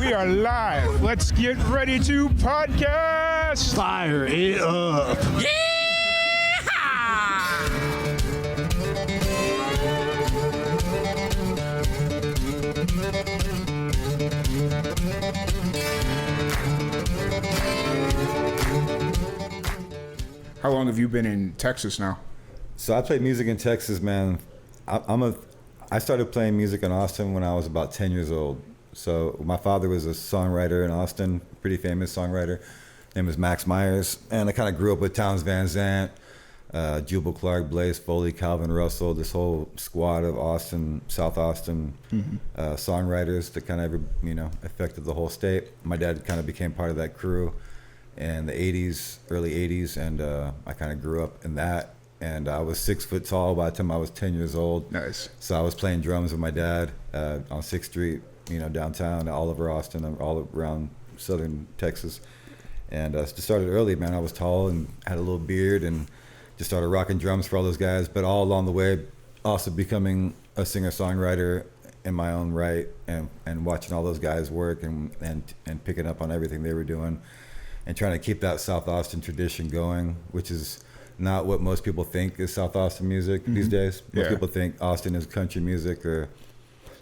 We are live. Let's get ready to podcast. Fire it up. How long have you been in Texas now? So I played music in Texas, man. I started playing music in Austin when I was about 10 years old. So my father was a songwriter in Austin, pretty famous songwriter. His name was Max Myers. And I kind of grew up with Towns Van Zandt, Jubal Clark, Blaze Foley, Calvin Russell, this whole squad of Austin, South Austin songwriters that kind of, affected the whole state. My dad kind of became part of that crew in the 80s, early 80s, and I kind of grew up in that. And I was 6 foot tall by the time I was 10 years old. Nice. So I was playing drums with my dad on 6th Street, downtown, all over Austin, all around southern Texas. And just started early, man. I was tall and had a little beard and just started rocking drums for all those guys. But all along the way, also becoming a singer-songwriter in my own right, and watching all those guys work and picking up on everything they were doing and trying to keep that South Austin tradition going, which is not what most people think is South Austin music these days. Most people think Austin is country music, or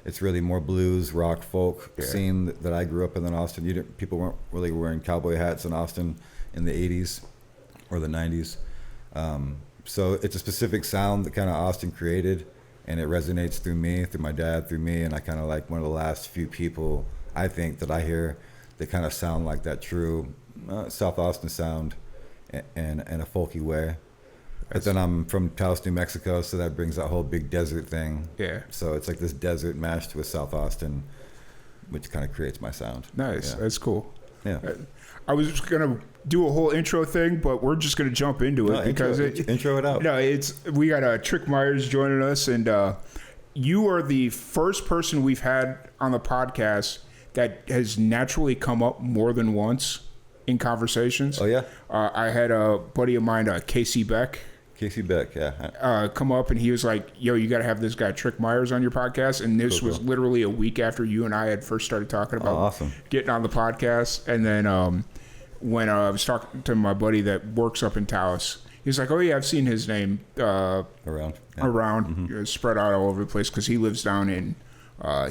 it's really more blues, rock, folk scene that I grew up in Austin. People weren't really wearing cowboy hats in Austin in the 80s or the 90s. So it's a specific sound that kind of Austin created, and it resonates through me, through my dad, through me, and I kind of like one of the last few people, I think, that I hear that kind of sound like that true South Austin sound in a folky way. But then I'm from Taos, New Mexico, so that brings that whole big desert thing. Yeah. So it's like this desert mashed with South Austin, which kind of creates my sound. Nice. Yeah. That's cool. Yeah. I was just going to do a whole intro thing, but we're just going to jump into it because intro it out. No, we got Trick Myers joining us, and you are the first person we've had on the podcast that has naturally come up more than once in conversations. Oh, yeah? I had a buddy of mine, Casey Beck. Casey Beck, yeah. Come up, and he was like, yo, you got to have this guy Trick Myers on your podcast. And this was literally a week after you and I had first started talking about getting on the podcast. And then when I was talking to my buddy that works up in Taos, he was like, oh, yeah, I've seen his name around, spread out all over the place, because he lives down in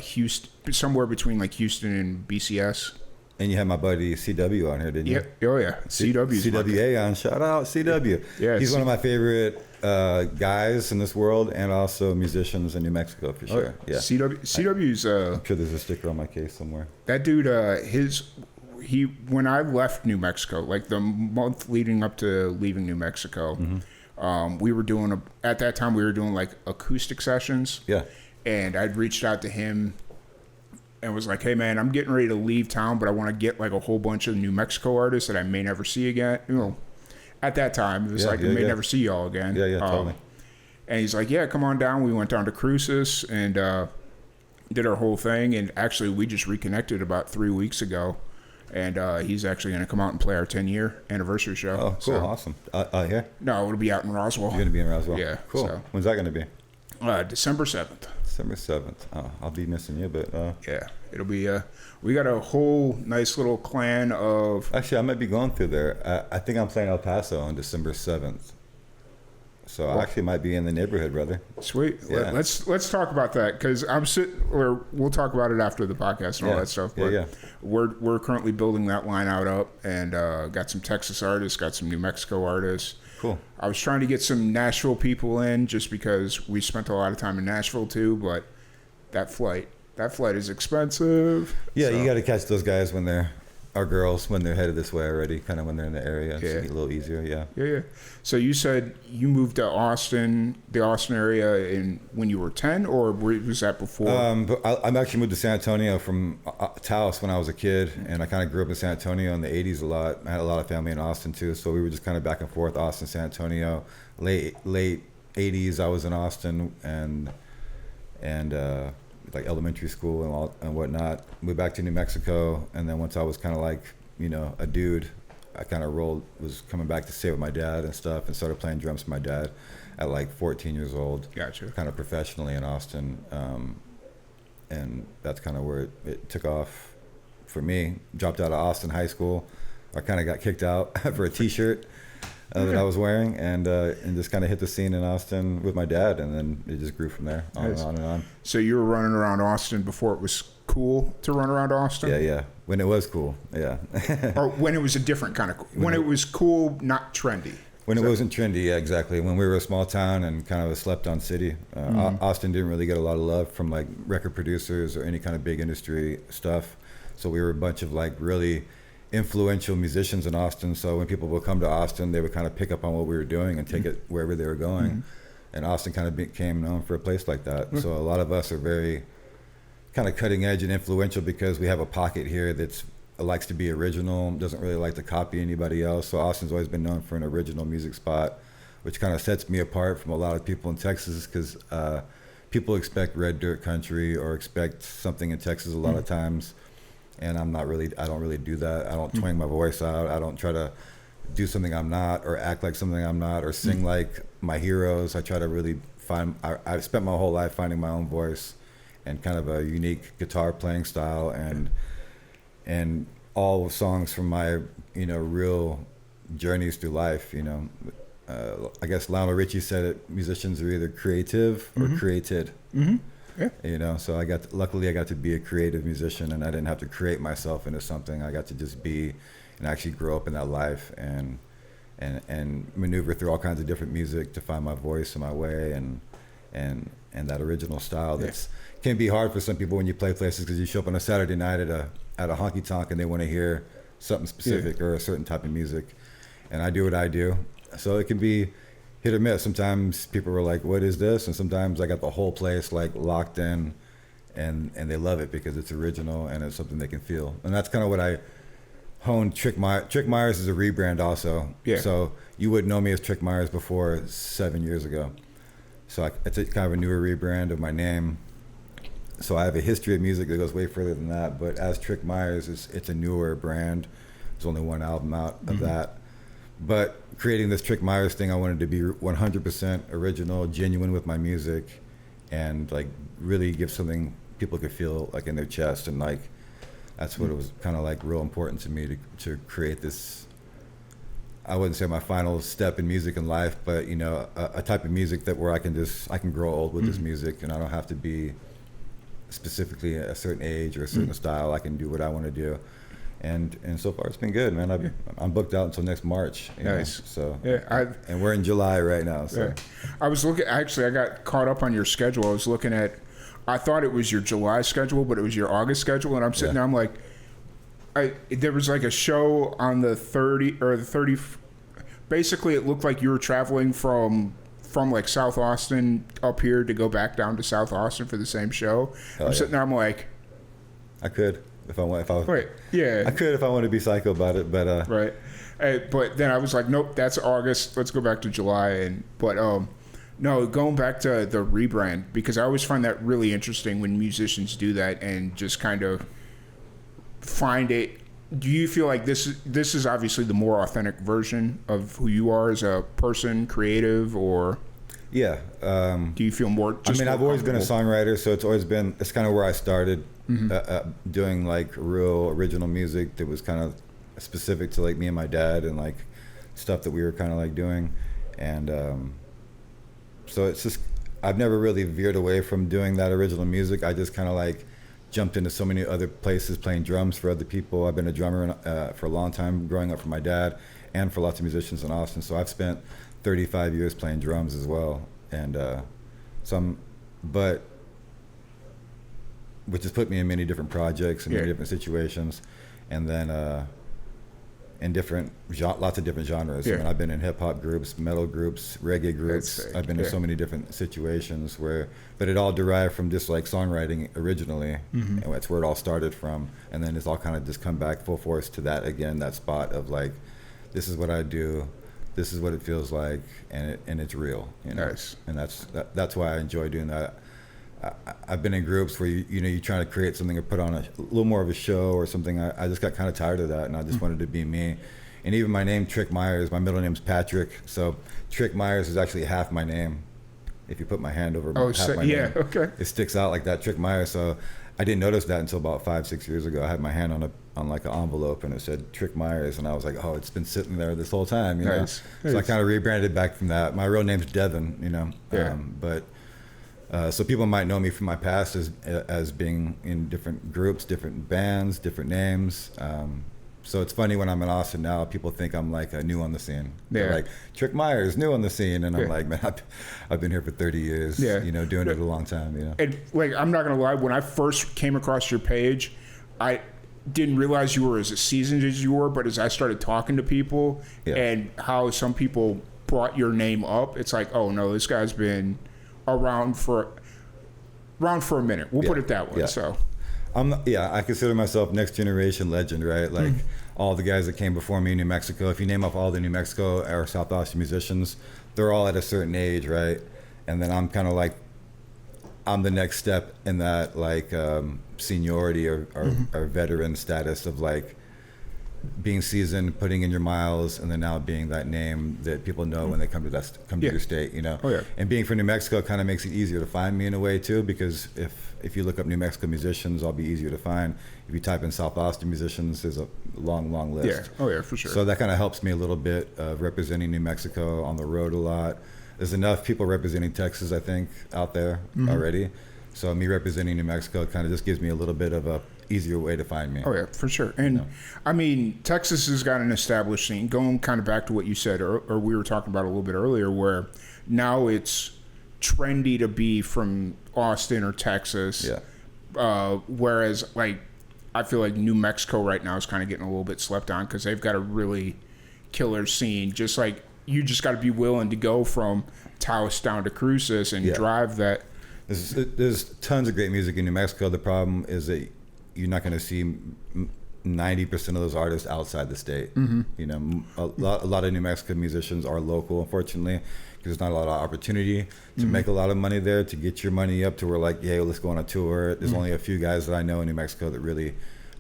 Houston, somewhere between like Houston and BCS. And you had my buddy CW on here, didn't you? Yeah. Oh, yeah. CWA on. Shout out CW. Yeah, he's one of my favorite guys in this world, and also musicians in New Mexico, for sure. Oh, yeah. CW's... I'm sure there's a sticker on my case somewhere. That dude, when I left New Mexico, like the month leading up to leaving New Mexico, we were doing, at that time, we were doing like acoustic sessions. Yeah. And I'd reached out to him and was like, hey, man, I'm getting ready to leave town, but I want to get like a whole bunch of New Mexico artists that I may never see again. At that time, it was I may never see y'all again. Yeah, totally. And he's like, yeah, come on down. We went down to Cruces and did our whole thing. And actually, we just reconnected about 3 weeks ago. And he's actually going to come out and play our 10-year anniversary show. Oh, cool. So, awesome. Here? No, it'll be out in Roswell. You're going to be in Roswell? Yeah. Cool. So. When's that going to be? December 7th. December 7th. Oh, I'll be missing you, but... Yeah, it'll be... we got a whole nice little clan of... Actually, I might be going through there. I think I'm playing El Paso on December 7th. So I actually might be in the neighborhood, brother. Sweet. Yeah. Let's talk about that, because we'll talk about it after the podcast and all that stuff. But we're currently building that line up, and got some Texas artists, got some New Mexico artists. Cool. I was trying to get some Nashville people in, just because we spent a lot of time in Nashville too, but that flight is expensive. Yeah, so. You got to catch those guys when they're headed this way already, kind of when they're in the area. Yeah. So a little easier, Yeah. So you said you moved to the Austin area when you were 10, or was that before? I actually moved to San Antonio from Taos when I was a kid, and I kind of grew up in San Antonio in the 80s a lot. I had a lot of family in Austin too, so we were just kind of back and forth, Austin, San Antonio. Late 80s, I was in Austin, and like elementary school and whatnot. Moved back to New Mexico, and then once I was kind of like, a dude, I kind of was coming back to stay with my dad and stuff, and started playing drums for my dad at like 14 years old. Gotcha. Kind of professionally in Austin, and that's kind of where it took off for me. Dropped out of Austin High School. I kind of got kicked out for a T-shirt that I was wearing, and just kind of hit the scene in Austin with my dad, and then it just grew from there, on and on and on. So you were running around Austin before it was cool to run around Austin? Yeah. When it was cool, yeah. Or when it was a different kind of cool. When it was cool, not trendy. When it wasn't trendy, yeah, exactly. When we were a small town and kind of a slept-on city, Austin didn't really get a lot of love from like record producers or any kind of big industry stuff. So we were a bunch of like really influential musicians in Austin. So when people would come to Austin, they would kind of pick up on what we were doing and take it wherever they were going. And Austin kind of became known for a place like that. So a lot of us are very kind of cutting edge and influential because we have a pocket here that's likes to be original, doesn't really like to copy anybody else. So Austin's always been known for an original music spot, which kind of sets me apart from a lot of people in Texas, because people expect red dirt country or expect something in Texas a lot of times. And I don't really do that. I don't twang my voice out. I don't try to do something I'm not, or act like something I'm not, or sing like my heroes. I try to really I've spent my whole life finding my own voice and kind of a unique guitar playing style, and all songs from my, real journeys through life, I guess Lionel Richie said it, musicians are either creative or created. Yeah. So luckily I got to be a creative musician, and I didn't have to create myself into something. I got to just be and actually grow up in that life and maneuver through all kinds of different music to find my voice and my way and that original style that's can be hard for some people when you play places, because you show up on a Saturday night at a honky tonk and they want to hear something specific or a certain type of music, and I do what I do. So it can be hit or miss. Sometimes people were like, what is this? And sometimes I got the whole place like locked in, and they love it because it's original and it's something they can feel. And that's kind of what I honed. Trick Myers is a rebrand also. Yeah. So you wouldn't know me as Trick Myers before 7 years ago. So it's a kind of a newer rebrand of my name. So I have a history of music that goes way further than that. But as Trick Myers, it's a newer brand. There's only one album out of that. But creating this Trick Myers thing, I wanted to be 100% original, genuine with my music, and like really give something people could feel like in their chest. And like that's what it was kind of like real important to me to create this. I wouldn't say my final step in music and life, but a type of music that where I can grow old with this music, and I don't have to be specifically a certain age or a certain style. I can do what I want to do, and so far it's been good, man. I'm booked out until next March. Nice. So and we're in July right now. So I was looking. Actually, I got caught up on your schedule. I was looking at. I thought it was your July schedule, but it was your August schedule, and I'm sitting there. I'm like. There was like a show on the 30. Basically, it looked like you were traveling from like South Austin up here to go back down to South Austin for the same show. I'm sitting there. I'm like, I could if I want. Right. Yeah. I could if I want to be psycho about it, but right. But then I was like, nope, that's August. Let's go back to July. No, going back to the rebrand, because I always find that really interesting when musicians do that and just kind of find it. Do you feel like this is obviously the more authentic version of who you are as a person, creative, or do you feel more? I've always been a songwriter, so it's kind of where I started doing like real original music that was kind of specific to like me and my dad and like stuff that we were kind of like doing, and so it's just I've never really veered away from doing that original music. I just kind of like jumped into so many other places playing drums for other people. I've been a drummer for a long time, growing up for my dad and for lots of musicians in Austin. So I've spent 35 years playing drums as well, and which has put me in many different projects and many different situations, and then in lots of different genres. I mean, I've been in hip hop groups, metal groups, reggae groups. I've been in so many different situations but it all derived from just like songwriting originally, and that's where it all started from. And then it's all kind of just come back full force to that again, that spot of like, this is what I do, this is what it feels like, and it's real. Nice. And that's why I enjoy doing that. I've been in groups where you're trying to create something or put on a little more of a show or something. I just got kind of tired of that, and I just wanted to be me. And even my name, Trick Myers, my middle name's Patrick, so Trick Myers is actually half my name. If you put my hand over half my name, okay, it sticks out like that, Trick Myers. So I didn't notice that until about 5-6 years ago. I had my hand on like an envelope and it said Trick Myers, and I was like, oh, it's been sitting there this whole time, you know. Nice. So I kind of rebranded back from that. My real name's Devin, you know. So people might know me from my past as being in different groups, different bands, different names. So it's funny when I'm in Austin now, people think I'm like new on the scene. They're like, Trick Myers, new on the scene. And I'm like, man, I've been here for 30 years, you know, doing it a long time, you know. And like, I'm not going to lie, when I first came across your page, I didn't realize you were as seasoned as you were, but as I started talking to people and how some people brought your name up, it's like, oh no, this guy's been around for a minute. We'll put it that way. So I consider myself next generation legend, right? Like all the guys that came before me in New Mexico, if you name off all the New Mexico or South Austin musicians, they're all at a certain age, right? And then I'm kind of like, I'm the next step in that like seniority or veteran status of like being seasoned, putting in your miles, and then now being that name that people know when they come to your state, you know. And being from New Mexico kind of makes it easier to find me in a way too, because if you look up New Mexico musicians, I'll be easier to find. If you type in South Austin musicians, there's a long list. For sure. So that kind of helps me a little bit of representing New Mexico on the road a lot. There's enough people representing Texas, I think, out there already. So me representing New Mexico kind of just gives me a little bit of a easier way to find me. Oh yeah, for sure. And I mean, Texas has got an established scene. Going kind of back to what you said, or we were talking about a little bit earlier, where now it's trendy to be from Austin or Texas. Whereas like, I feel like New Mexico right now is kind of getting a little bit slept on because they've got a really killer scene. Just like you just got to be willing to go from Taos down to Cruces and drive that. There's tons of great music in New Mexico. The problem is that you're not going to see 90% of those artists outside the state. You know, a lot of New Mexican musicians are local, unfortunately, because there's not a lot of opportunity to make a lot of money there, to get your money up to where like, yeah, let's go on a tour. There's only a few guys that I know in New Mexico that really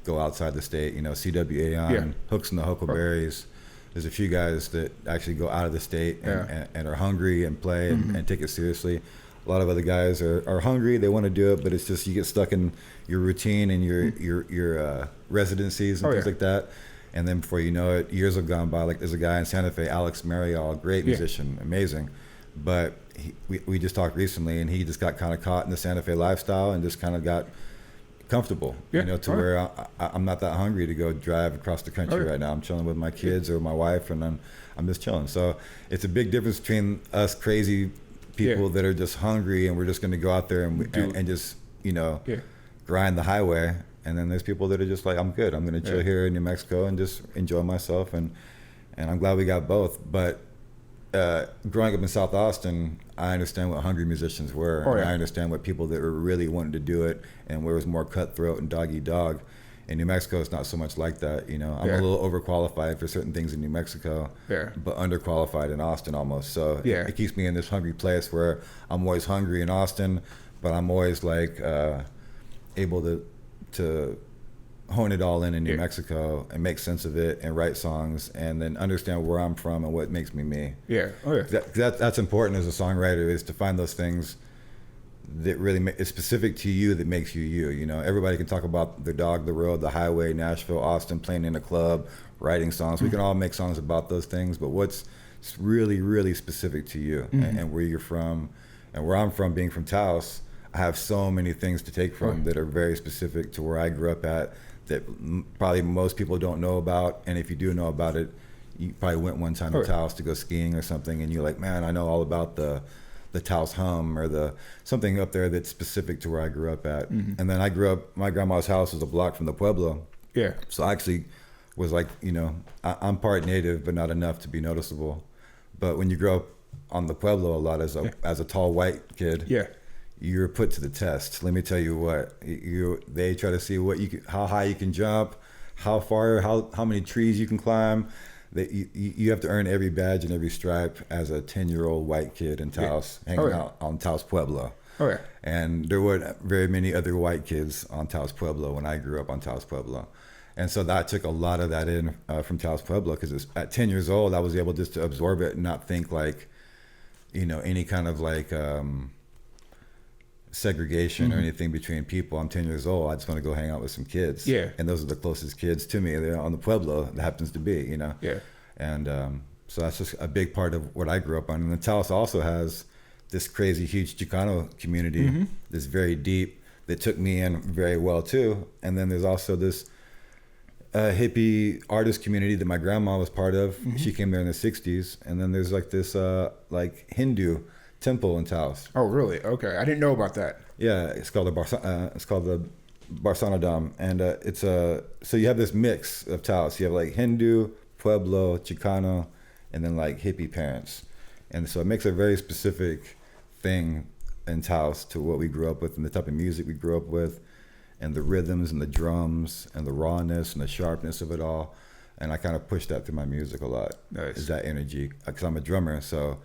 go outside the state. You know, CWA, Hooks and the Huckleberries. There's a few guys that actually go out of the state and are hungry and play and take it seriously. A lot of other guys are hungry, they want to do it, but it's just you get stuck in your routine and your residencies and things like that. And then before you know it, years have gone by. Like there's a guy in Santa Fe, Alex Marial, great musician, amazing. But we just talked recently, and he just got kind of caught in the Santa Fe lifestyle and just kind of got comfortable, you know, to where I'm not that hungry to go drive across the country right now. I'm chilling with my kids or my wife, and I'm just chilling. So it's a big difference between us crazy people that are just hungry and we're just going to go out there and just, you know, grind the highway. And then there's people that are just like, I'm good. I'm going to chill here in New Mexico and just enjoy myself. And I'm glad we got both. But growing up in South Austin, I understand what hungry musicians were. And I understand what people that were really wanting to do it and where it was more cutthroat and dog eat dog. In New Mexico, it's not so much like that. You know, I'm a little overqualified for certain things in New Mexico, but underqualified in Austin almost. So it keeps me in this hungry place where I'm always hungry in Austin, but I'm always like able to hone it all in New Mexico and make sense of it and write songs and then understand where I'm from and what makes me me. That's important as a songwriter, is to find those things that really is specific to you, that makes you you. You know, everybody can talk about the dog, the road, the highway, Nashville, Austin, playing in a club, writing songs. We can all make songs about those things, but what's really, really specific to you and where you're from. And where I'm from, being from Taos, I have so many things to take from that are very specific to where I grew up at that probably most people don't know about. And if you do know about it, you probably went one time to Taos to go skiing or something, and you're like, man, I know all about the Taos hum or the something up there that's specific to where I grew up at. And then I grew up, my grandma's house was a block from the Pueblo. So I actually was like, you know, I'm part native, but not enough to be noticeable. But when you grow up on the Pueblo a lot as a tall white kid, you're put to the test. Let me tell you what, they try to see what how high you can jump, how far, how many trees you can climb. You have to earn every badge and every stripe as a 10-year-old white kid in Taos, hanging out on Taos Pueblo. And there weren't very many other white kids on Taos Pueblo when I grew up on Taos Pueblo. And so that took a lot of that in from Taos Pueblo, because at 10 years old, I was able just to absorb it and not think like, you know, any kind of like segregation or anything between people. I'm 10 years old. I just want to go hang out with some kids. Yeah. And those are the closest kids to me. They're on the Pueblo that happens to be, Yeah. And so that's just a big part of what I grew up on. And then Taos also has this crazy, huge Chicano community that's very deep that took me in very well too. And then there's also this hippie artist community that my grandma was part of. She came there in the 60s. And then there's like this like Hindu temple in Taos. Oh, really? Okay. I didn't know about that. Yeah, it's called the Barsanadam. And so you have this mix of Taos. You have like Hindu, Pueblo, Chicano, and then like hippie parents. And so it makes a very specific thing in Taos to what we grew up with and the type of music we grew up with and the rhythms and the drums and the rawness and the sharpness of it all. And I kind of push that through my music a lot. Nice. Is that energy. Because I'm a drummer, so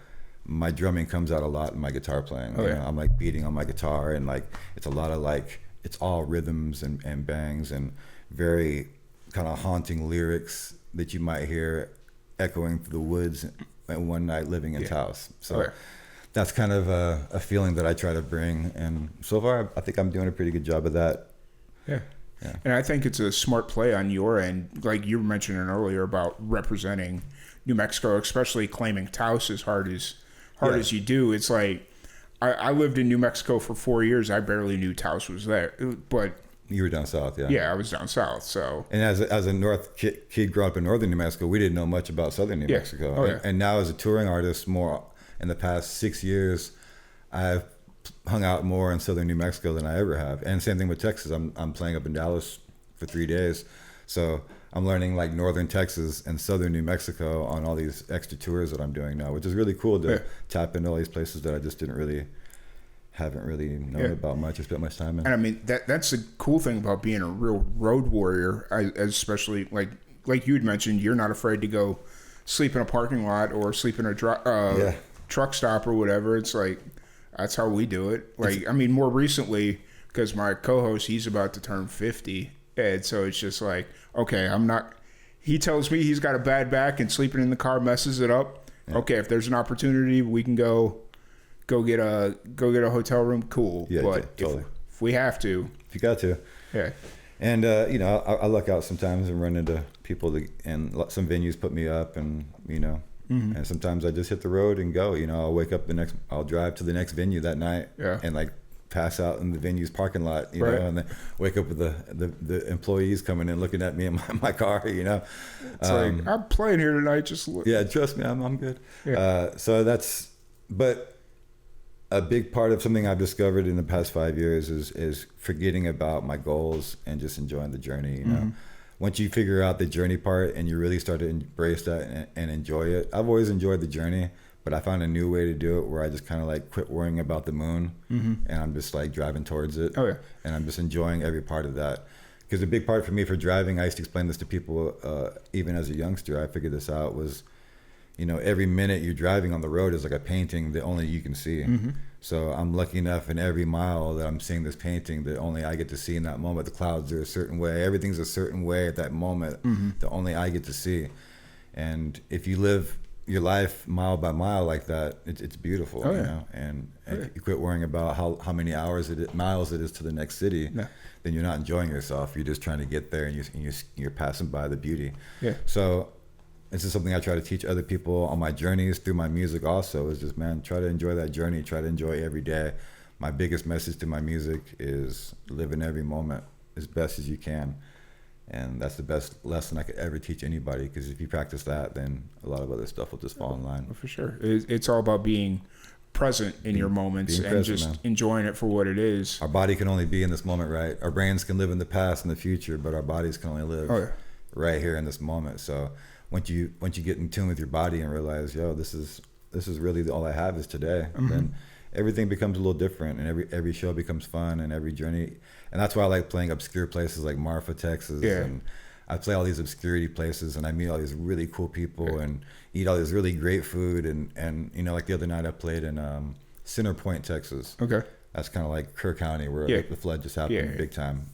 my drumming comes out a lot in my guitar playing. Oh, yeah. I'm like beating on my guitar and like it's a lot of like, it's all rhythms and bangs and very kind of haunting lyrics that you might hear echoing through the woods and one night living in Taos. So that's kind of a feeling that I try to bring. And so far, I think I'm doing a pretty good job of that. Yeah. And I think it's a smart play on your end. Like you were mentioning earlier about representing New Mexico, especially claiming Taos as hard as you do. It's like, I lived in New Mexico for 4 years. I barely knew Taos was there, but you were down south, yeah. Yeah, I was down south. So, and as a north kid growing up in northern New Mexico, we didn't know much about southern New Mexico. Oh, yeah. And now as a touring artist, more in the past 6 years, I've hung out more in southern New Mexico than I ever have. And same thing with Texas. I'm playing up in Dallas for 3 days, so I'm learning like northern Texas and southern New Mexico on all these extra tours that I'm doing now, which is really cool to tap into all these places that I just haven't really known about much or spent much time in. And I mean, that's the cool thing about being a real road warrior, especially like you had mentioned, you're not afraid to go sleep in a parking lot or sleep in a truck stop or whatever. It's like, that's how we do it. Like, I mean, more recently, because my co-host, he's about to turn 50. And so it's just like, okay, he tells me he's got a bad back and sleeping in the car messes it up. Yeah. Okay, if there's an opportunity, we can go get a hotel room. Cool. Yeah, but totally. If we have to, if you got to, yeah. And I luck out sometimes and run into people and some venues put me up, and and sometimes I just hit the road and go. I'll wake up I'll drive to the next venue that night, and like pass out in the venue's parking lot, you know, and then wake up with the employees coming in looking at me in my car, It's like, I'm playing here tonight, just look. Yeah, trust me, I'm good. Yeah. So but a big part of something I've discovered in the past 5 years is forgetting about my goals and just enjoying the journey, Once you figure out the journey part and you really start to embrace that and enjoy it. I've always enjoyed the journey, but I found a new way to do it where I just kind of like quit worrying about the moon and I'm just like driving towards it. Oh, yeah. And I'm just enjoying every part of that. Because a big part for me for driving, I used to explain this to people, even as a youngster, I figured this out was, every minute you're driving on the road is like a painting that only you can see. So I'm lucky enough in every mile that I'm seeing this painting that only I get to see in that moment. The clouds are a certain way. Everything's a certain way at that moment that only I get to see. And if you live your life mile by mile like that, it's beautiful, and you quit worrying about how many miles it is to the next city, then you're not enjoying yourself. You're just trying to get there, and you're passing by the beauty. Yeah. So this is something I try to teach other people on my journeys through my music also, is just, man, try to enjoy that journey. Try to enjoy every day. My biggest message to my music is live in every moment as best as you can. And that's the best lesson I could ever teach anybody, because if you practice that, then a lot of other stuff will just fall in line. For sure. It's all about being present in your moments and just enjoying it for what it is. Our body can only be in this moment, right? Our brains can live in the past and the future, but our bodies can only live right here in this moment. So once you get in tune with your body and realize, this is really all I have is today, then everything becomes a little different, and every show becomes fun, and every journey. And that's why I like playing obscure places like Marfa, Texas. Yeah. And I play all these obscurity places, and I meet all these really cool people and eat all this really great food. And like the other night I played in Center Point, Texas. Okay. That's kind of like Kerr County, where the flood just happened big time.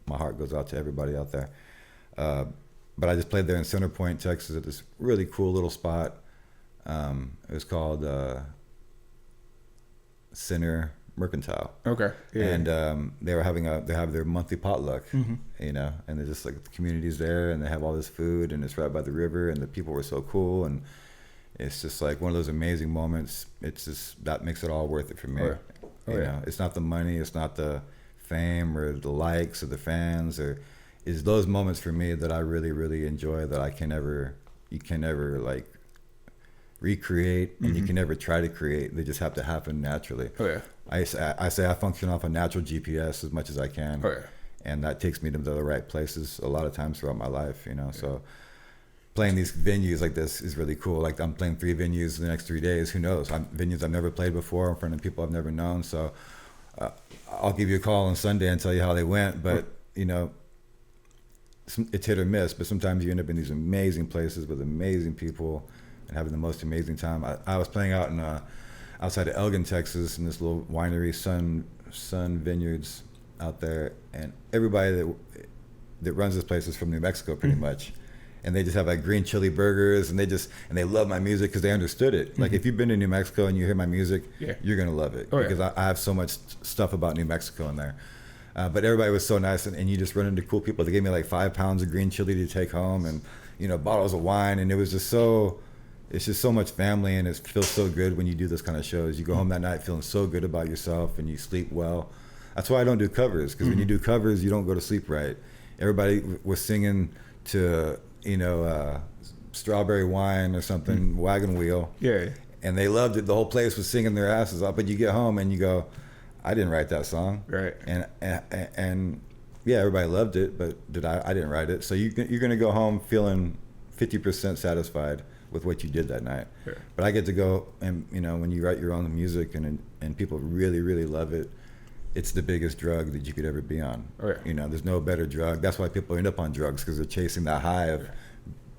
My heart goes out to everybody out there. But I just played there in Center Point, Texas, at this really cool little spot. It was called Center Mercantile. Okay. Yeah. And they have their monthly potluck, you know, and they're just like the community's there, and they have all this food, and it's right by the river, and the people were so cool, and it's just like one of those amazing moments. It's just that makes it all worth it for me. You know, it's not the money, it's not the fame or the likes or the fans, or it's those moments for me that I really, really enjoy, that you can never like recreate, and you can never try to create. They just have to happen naturally. I say I function off a natural GPS as much as I can, and that takes me to the right places a lot of times throughout my life, you know. So playing these venues like this is really cool. Like I'm playing 3 venues in the next 3 days. Who knows? Venues I've never played before in front of people I've never known. So I'll give you a call on Sunday and tell you how they went. But you know, it's hit or miss. But sometimes you end up in these amazing places with amazing people and having the most amazing time. I was playing out in outside of Elgin, Texas, in this little winery, Sun Vineyards out there, and everybody that runs this place is from New Mexico, pretty much. And they just have like green chili burgers, and they love my music because they understood it. Like if you've been to New Mexico and you hear my music, you're gonna love it, because I have so much stuff about New Mexico in there. But everybody was so nice, and you just run into cool people. They gave me like 5 pounds of green chili to take home, and you know, bottles of wine, and it was just so. It's just so much family, and it feels so good when you do those kind of shows. You go home that night feeling so good about yourself, and you sleep well. That's why I don't do covers, because when you do covers, you don't go to sleep right. Everybody was singing to, you know, Strawberry Wine or something, Wagon Wheel. Yeah. And they loved it. The whole place was singing their asses off. But you get home and you go, I didn't write that song. Right. And yeah, everybody loved it, but I didn't write it. So you're going to go home feeling 50% satisfied with what you did that night. Sure. But I get to go, and you know, when you write your own music and people really, really love it, it's the biggest drug that you could ever be on. You know, there's no better drug. That's why people end up on drugs, because they're chasing that high of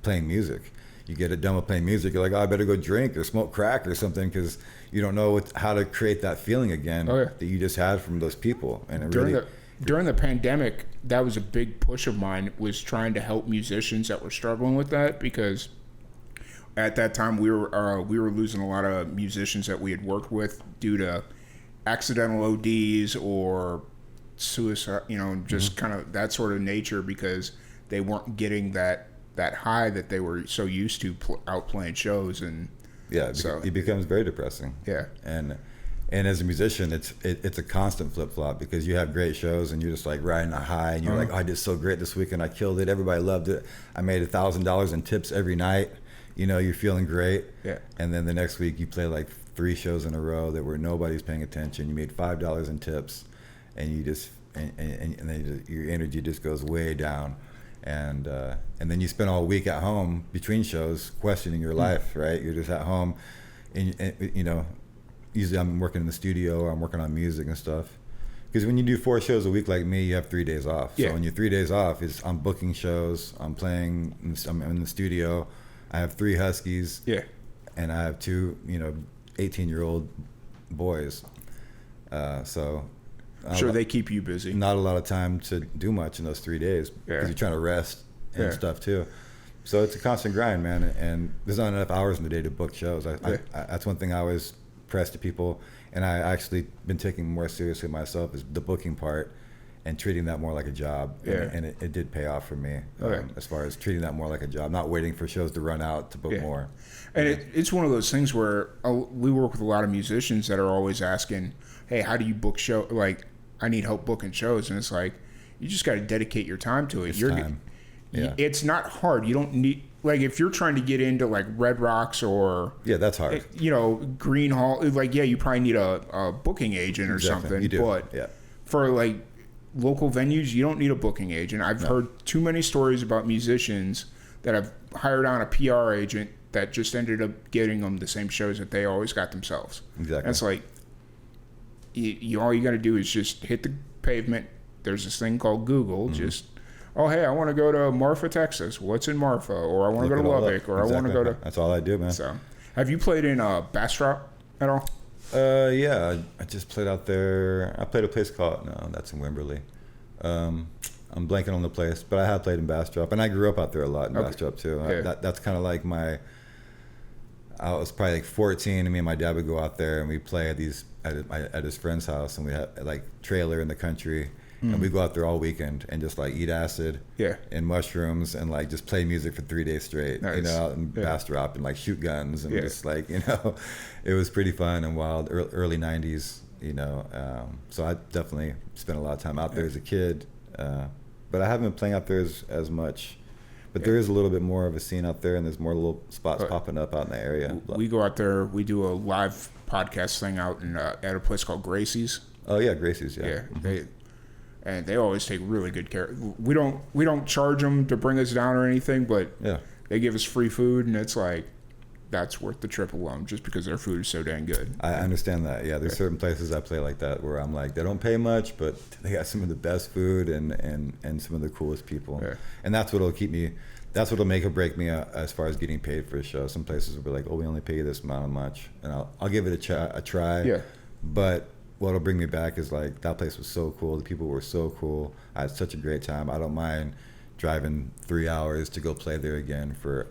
playing music. You get it done with playing music, you're like, oh, I better go drink or smoke crack or something, because you don't know how to create that feeling again that you just had from those people. And it during the pandemic, that was a big push of mine, was trying to help musicians that were struggling with that, because at that time we were losing a lot of musicians that we had worked with due to accidental ODs or suicide, you know, just kind of that sort of nature, because they weren't getting that high that they were so used to out playing shows. And it becomes very depressing. And as a musician, it's a constant flip-flop, because you have great shows and you're just like riding a high, and you're like, oh, I did so great this weekend, I killed it, everybody loved it, I made $1,000 in tips every night. You know, you're feeling great. And then the next week you play like 3 shows in a row where nobody's paying attention. You made $5 in tips, and you just and then your energy just goes way down, and then you spend all week at home between shows questioning your life. Right? You're just at home, and you know, usually I'm working in the studio, or I'm working on music and stuff. Because when you do 4 shows a week like me, you have 3 days off. So when your 3 days off is, I'm booking shows, I'm playing, I'm in the studio. I have 3 huskies. And I have 2, you know, 18-year-old boys. So sure, they keep you busy. Not a lot of time to do much in those 3 days, because you're trying to rest and stuff too. So it's a constant grind, man. And there's not enough hours in the day to book shows. That's one thing I always press to people, and I actually been taking more seriously myself, is the booking part, and treating that more like a job. And it did pay off for me, as far as treating that more like a job, not waiting for shows to run out to book more. And it's one of those things where we work with a lot of musicians that are always asking, hey, how do you book show? Like, I need help booking shows. And it's like, you just got to dedicate your time to it. It's not hard. You don't need, like, if you're trying to get into like Red Rocks or that's hard. You know, Green Hall, like, you probably need a booking agent or something. You do. But for like local venues, you don't need a booking agent. I've heard too many stories about musicians that have hired on a PR agent that just ended up getting them the same shows that they always got themselves. Exactly. And it's like, all you got to do is just hit the pavement. There's this thing called Google. Just, oh, hey, I want to go to Marfa, Texas. What's in Marfa? Or I want to go to Lubbock. Or I want to go to... That's all I do, man. So, have you played in Bastrop at all? Yeah, I just played out there. I played a place called, no, that's in Wimberley. I'm blanking on the place, but I have played in Bastrop, and I grew up out there a lot in Bastrop too. That's kind of like I was probably like 14, and me and my dad would go out there, and we'd play at these at his friend's house, and we had like trailer in the country, and we go out there all weekend and just like eat acid, and mushrooms, and like just play music for 3 days straight. Nice. You know, out in Bastrop, and like shoot guns, and just like, you know, it was pretty fun and wild. Early '90s, you know. So I definitely spent a lot of time out there as a kid, but I haven't been playing out there as much. But there is a little bit more of a scene out there, and there's more little spots popping up out in the area. We go out there. We do a live podcast thing out in at a place called Gracie's. Oh yeah, Gracie's. Yeah. Yeah. They always take really good care. We don't charge them to bring us down or anything, but they give us free food, and it's like that's worth the trip alone, just because their food is so dang good. I understand that. Yeah, there's certain places I play like that where I'm like, they don't pay much, but they got some of the best food and some of the coolest people. Yeah. And that's what'll keep me. That's what'll make or break me as far as getting paid for a show. Some places will be like, oh, we only pay you this amount of much, and I'll give it a try. Yeah. But what'll bring me back is like, that place was so cool. The people were so cool. I had such a great time. I don't mind driving 3 hours to go play there again for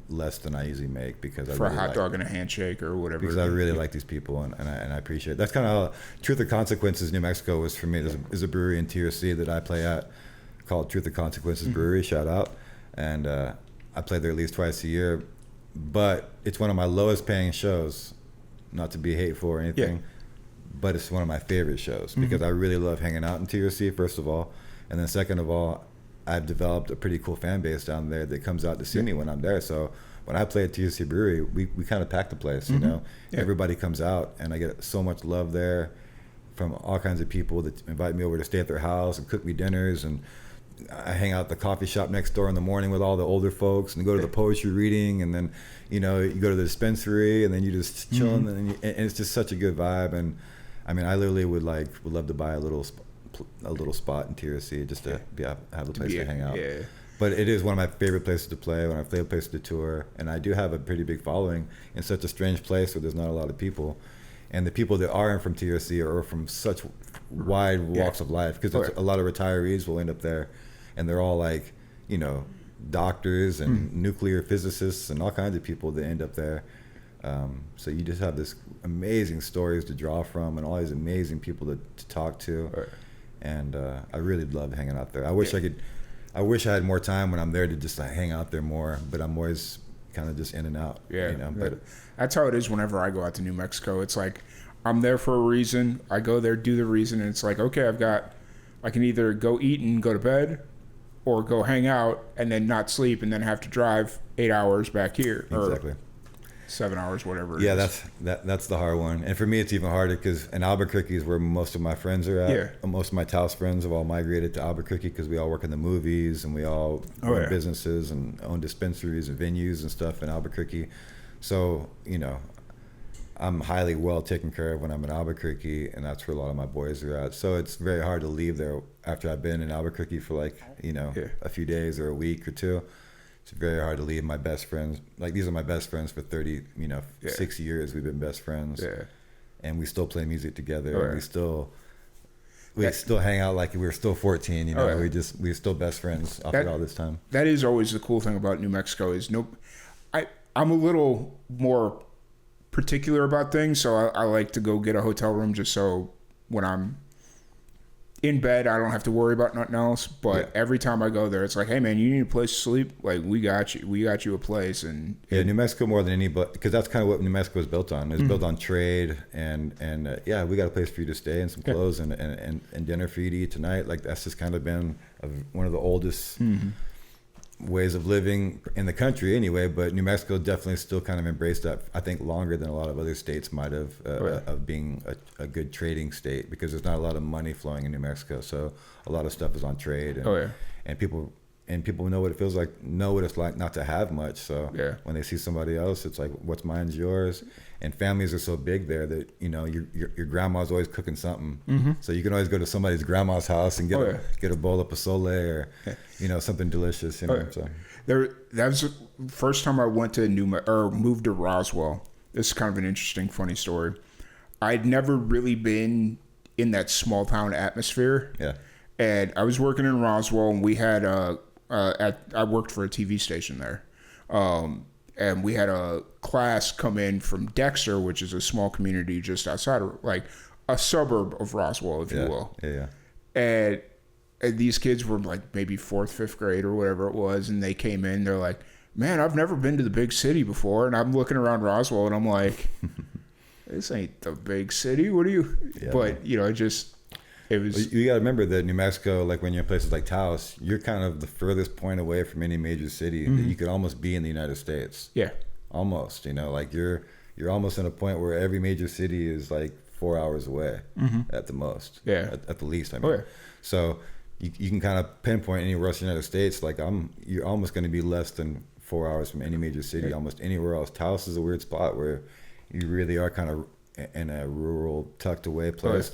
less than I usually make, because for a hot dog and a handshake or whatever. Because I really like these people, and I appreciate it. That's kind of how Truth or Consequences New Mexico was for me. There's a brewery in TRC that I play at called Truth or Consequences Brewery. Shout out. And I play there at least twice a year, but it's one of my lowest paying shows. Not to be hateful or anything, but it's one of my favorite shows because I really love hanging out in TRC, first of all, and then second of all, I've developed a pretty cool fan base down there that comes out to see me when I'm there. So when I play at TRC Brewery, we kind of pack the place, you know. Everybody comes out, and I get so much love there from all kinds of people that invite me over to stay at their house and cook me dinners, and I hang out at the coffee shop next door in the morning with all the older folks, and go to the poetry reading, and then you go to the dispensary, and then you just chill, and it's just such a good vibe. And I mean, I literally would love to buy a little spot in TRC just to have a place to hang out. Yeah. But it is one of my favorite places to play, when I play a place to tour, and I do have a pretty big following in such a strange place where there's not a lot of people, and the people that are from TRC are from such wide walks of life, because a lot of retirees will end up there, and they're all like, doctors and nuclear physicists and all kinds of people that end up there. So you just have this amazing stories to draw from, and all these amazing people to talk to. Right. And I really love hanging out there. I wish I had more time when I'm there to just hang out there more, but I'm always kind of just in and out. Yeah. But that's how it is whenever I go out to New Mexico. It's like, I'm there for a reason. I go there, do the reason, and it's like, okay, I can either go eat and go to bed, or go hang out and then not sleep and then have to drive 8 hours back here. Exactly. 7 hours, whatever it is. That's the hard one. And for me, it's even harder because in Albuquerque is where most of my friends are at. Yeah. Most of my Taos friends have all migrated to Albuquerque because we all work in the movies, and we all run businesses and own dispensaries and venues and stuff in Albuquerque. So, I'm highly well taken care of when I'm in Albuquerque, and that's where a lot of my boys are at. So it's very hard to leave there after I've been in Albuquerque for a few days or a week or two. It's very hard to leave my best friends. Like, these are my best friends for 6 years. We've been best friends. Yeah. And we still play music together. And we still hang out like we're still 14, we're still best friends after all this time. That is always the cool thing about New Mexico is I'm a little more particular about things, so I like to go get a hotel room just so when I'm in bed I don't have to worry about nothing else. But every time I go there, it's like, hey man, you need a place to sleep? Like, we got you a place. And New Mexico more than any, because that's kind of what New Mexico is built on. It's built on trade, and we got a place for you to stay, and some clothes, and dinner for you to eat tonight. Like, that's just kind of been one of the oldest ways of living in the country anyway, but New Mexico definitely still kind of embraced that, I think, longer than a lot of other states might have, of being a good trading state, because there's not a lot of money flowing in New Mexico, so a lot of stuff is on trade, and people know what it feels like, know what it's like not to have much, so when they see somebody else, it's like, what's mine's yours. And families are so big there that your grandma's always cooking something, so you can always go to somebody's grandma's house and get a bowl of pozole or something delicious. So that was the first time I went to moved to Roswell. This is kind of an interesting, funny story. I'd never really been in that small town atmosphere. Yeah, and I was working in Roswell, and we had I worked for a TV station there. and we had a class come in from Dexter, which is a small community just outside of, like, a suburb of Roswell, if you will. Yeah. And these kids were like maybe 4th, 5th grade or whatever it was, and they came in. They're like, "Man, I've never been to the big city before." And I'm looking around Roswell, and I'm like, "This ain't the big city. What are you?" Yeah, but you know, it was. You got to remember that New Mexico, like when you're in places like Taos, you're kind of the furthest point away from any major city that you could almost be in the United States. Yeah, almost. You know, like you're almost at a point where every major city is like 4 hours away at the most. Yeah, at the least. I mean, so. You can kind of pinpoint anywhere else in the United States. Like you're almost going to be less than 4 hours from any major city, almost anywhere else. Taos is a weird spot where you really are kind of in a rural, tucked away place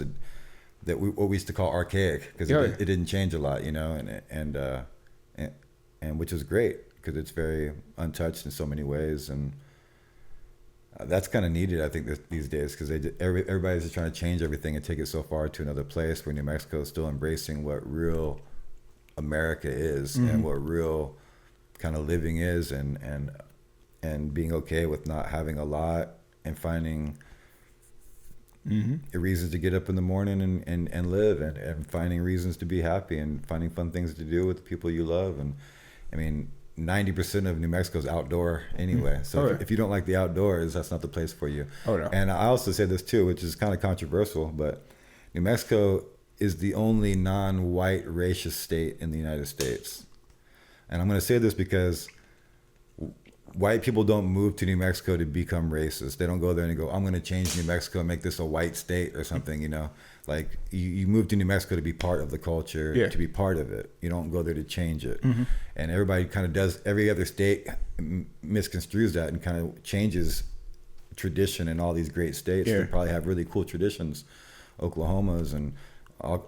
that what we used to call archaic because it didn't change a lot, you know, and which is great because it's very untouched in so many ways, and that's kind of needed, I think, these days because everybody's just trying to change everything and take it so far to another place where New Mexico is still embracing what real America is and what real kind of living is, and being okay with not having a lot and finding reasons to get up in the morning and live and finding reasons to be happy and finding fun things to do with the people you love. And I mean, 90% of New Mexico is outdoor anyway. So if you don't like the outdoors, that's not the place for you. Oh, no. And I also say this too, which is kind of controversial, but New Mexico is the only non-white racist state in the United States. And I'm going to say this because white people don't move to New Mexico to become racist. They don't go there and go, I'm going to change New Mexico and make this a white state or something, you know. Like you move to New Mexico to be part of the culture, to be part of it. You don't go there to change it. And everybody kind of does, every other state misconstrues that and kind of changes tradition in all these great states. They probably have really cool traditions. Oklahoma's and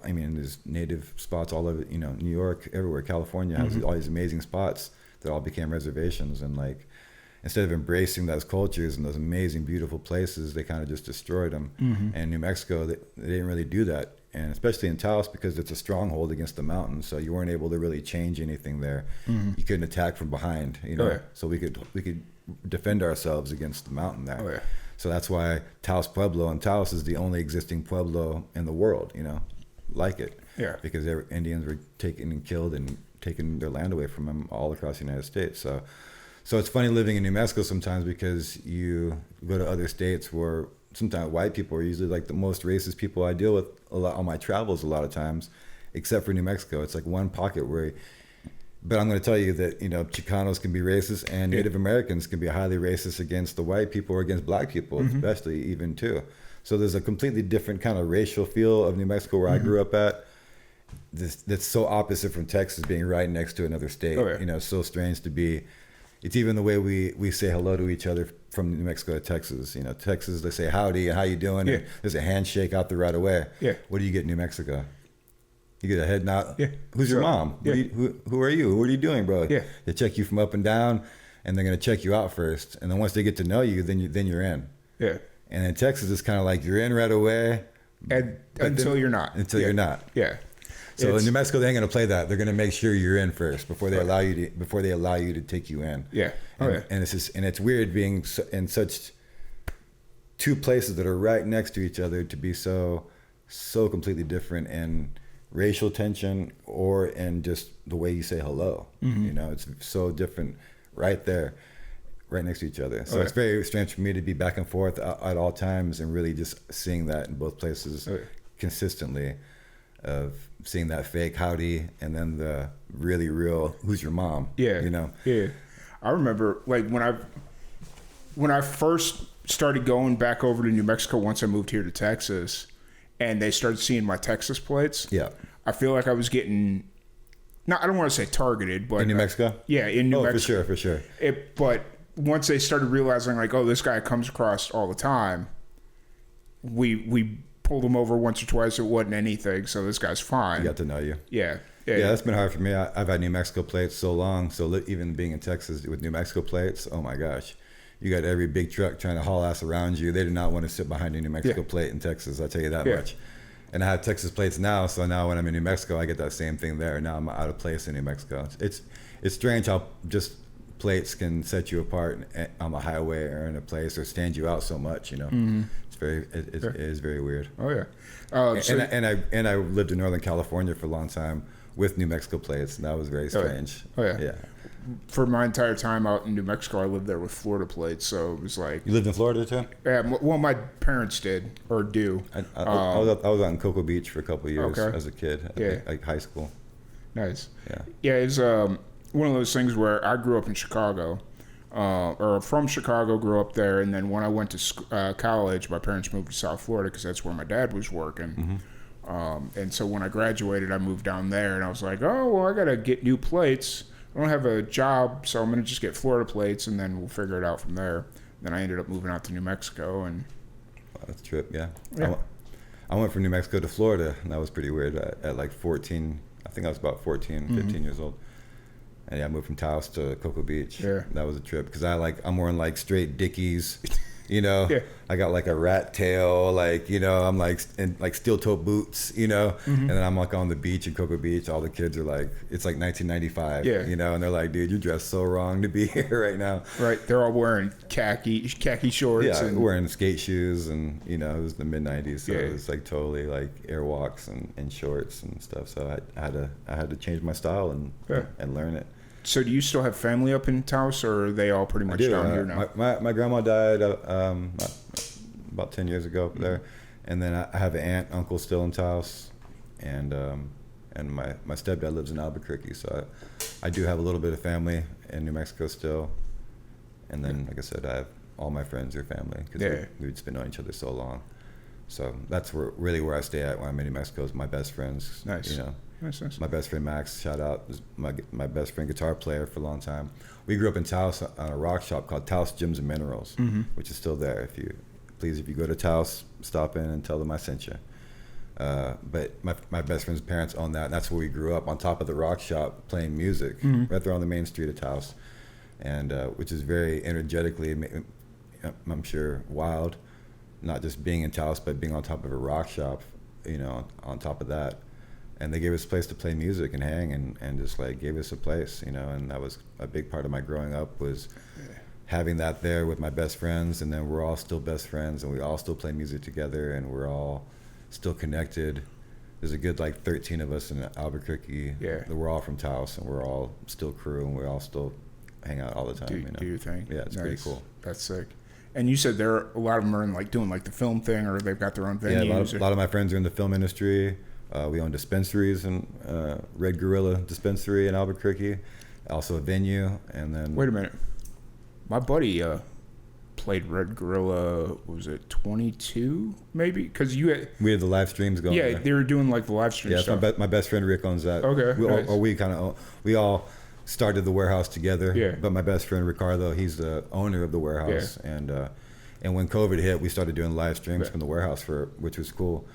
there's native spots all over, you know, New York, everywhere. California has all these amazing spots that all became reservations, and like instead of embracing those cultures and those amazing beautiful places, they kind of just destroyed them. And New Mexico, they didn't really do that, and especially in Taos because it's a stronghold against the mountains, so you weren't able to really change anything there. You couldn't attack from behind, you know. So we could defend ourselves against the mountain there. So that's why Taos Pueblo, and Taos is the only existing pueblo in the world, you know, like it. Because Indians were taken and killed and taking their land away from them all across the United States. So it's funny living in New Mexico sometimes because you go to other states where sometimes white people are usually like the most racist people I deal with a lot on my travels a lot of times, except for New Mexico. It's like one pocket where, but I'm going to tell you that, you know, Chicanos can be racist and Native Americans can be highly racist against the white people or against black people, especially even too. So there's a completely different kind of racial feel of New Mexico where I grew up at. That's so opposite from Texas being right next to another state. You know, it's so strange to be. It's even the way we say hello to each other from New Mexico to Texas. You know, Texas, they say howdy and how you doing. And there's a handshake out there right away. What do you get in New Mexico? You get a head nod. Who's your mom? Who are you? What are you doing, bro? They check you from up and down, and they're gonna check you out first. And then once they get to know you, then you're in. And in Texas, it's kind of like you're in right away, until you're not. You're not. So in New Mexico, they ain't gonna play that. They're gonna make sure you're in first before they allow you to take you in. And it's just, and it's weird being in such two places that are right next to each other to be so completely different in racial tension or in just the way you say hello. You know, it's so different right there, right next to each other. So it's very strange for me to be back and forth at all times and really just seeing that in both places consistently. Of seeing that fake howdy and then the really real who's your mom, you know. I remember like when I first started going back over to New Mexico once I moved here to Texas and they started seeing my Texas plates, I feel like I was getting, I don't want to say targeted, but in New Mexico, in New Mexico for sure. But once they started realizing like, oh, this guy comes across all the time, we pulled him over once or twice. It wasn't anything, so this guy's fine. He got to know you. Yeah, that's been hard for me. I've had New Mexico plates so long, so even being in Texas with New Mexico plates, oh my gosh, you got every big truck trying to haul ass around you. They do not want to sit behind a New Mexico plate in Texas, I'll tell you that much. And I have Texas plates now, so now when I'm in New Mexico, I get that same thing there. Now I'm out of place in New Mexico. It's strange how just plates can set you apart on the highway or in a place, or stand you out so much. It is very weird. Oh yeah. And I lived in Northern California for a long time with New Mexico plates, and that was very strange. Oh yeah. For my entire time out in New Mexico, I lived there with Florida plates, so it was like... You lived in Florida too? Yeah, well, my parents did, or do. I was out in Cocoa Beach for a couple of years as a kid, like high school. Nice. Yeah. Yeah, it's one of those things where I grew up in Chicago, or from Chicago, grew up there, and then when I went to college, my parents moved to South Florida because that's where my dad was working. And so when I graduated, I moved down there, and I was like, oh, well, I got to get new plates. I don't have a job, so I'm going to just get Florida plates, and then we'll figure it out from there. Then I ended up moving out to New Mexico. And that's a trip, yeah. I went from New Mexico to Florida, and that was pretty weird. At like 14, I think I was about 14, 15 years old. And I moved from Taos to Cocoa Beach. Yeah. That was a trip, because I'm wearing like straight Dickies. I got like a rat tail, I'm like in like steel toe boots, and then I'm like on the beach in Cocoa Beach. All the kids are like, it's like 1995, and they're like, dude, you're dressed so wrong to be here right now. Right. They're all wearing khaki shorts. Yeah, and wearing skate shoes, and it was the mid 90s, so it was like totally like airwalks and shorts and stuff. So I had to change my style and learn it. So do you still have family up in Taos, or are they all pretty much down here now? My grandma died about 10 years ago there, and then I have an aunt, uncle still in Taos, and my stepdad lives in Albuquerque, so I do have a little bit of family in New Mexico still, and then like I said, I have all my friends are family because we've just been knowing each other so long. So that's where I stay at when I'm in New Mexico is my best friends. Nice. Nice. My best friend Max, shout out, is my best friend guitar player for a long time. We grew up in Taos on a rock shop called Taos Gems and Minerals, which is still there. If you go to Taos, stop in and tell them I sent you. But my best friend's parents own that, and that's where we grew up, on top of the rock shop playing music, right there on the main street of Taos, and which is very energetically, I'm sure, wild. Not just being in Taos, but being on top of a rock shop, on top of that. And they gave us a place to play music and hang and just like gave us a place, and that was a big part of my growing up, was having that there with my best friends. And then we're all still best friends, and we all still play music together, and we're all still connected. There's a good like 13 of us in Albuquerque. Yeah. We're all from Taos, and we're all still crew, and we all still hang out all the time. Do your thing. Yeah, it's pretty cool. That's sick. And you said a lot of them are in like doing like the film thing, or they've got their own venues. Yeah, a lot of my friends are in the film industry. We own dispensaries, and Red Gorilla Dispensary in Albuquerque, also a venue. And then wait a minute, my buddy played Red Gorilla. What was it 22 maybe? Because we had the live streams going. Yeah, they were doing like the live stream stuff. My best friend Rick owns that. Okay, we all started the warehouse together. Yeah. But my best friend Ricardo, he's the owner of the warehouse, and when COVID hit, we started doing live streams from the warehouse which was cool.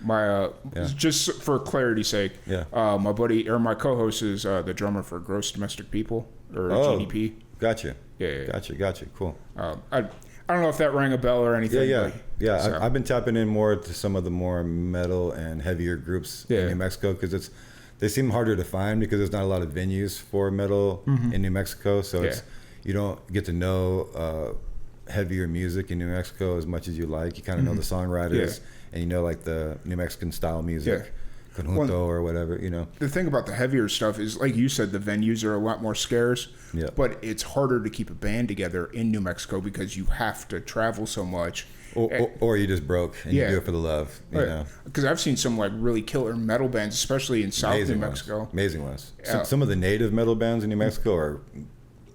Just for clarity's sake, my buddy or my co-host is the drummer for Gross Domestic People, or GDP. Gotcha. Yeah. Gotcha. Cool. I don't know if that rang a bell or anything. Yeah. I've been tapping in more to some of the more metal and heavier groups in New Mexico, because they seem harder to find because there's not a lot of venues for metal in New Mexico. So you don't get to know heavier music in New Mexico as much as you like. You kind of know the songwriters, and like the New Mexican style music, conjunto or whatever. The thing about the heavier stuff is, like you said, the venues are a lot more scarce. Yeah. But it's harder to keep a band together in New Mexico because you have to travel so much. Or you just broke and you do it for the love. Because I've seen some like really killer metal bands, especially in South New Mexico. Amazing ones. Some of the native metal bands in New Mexico are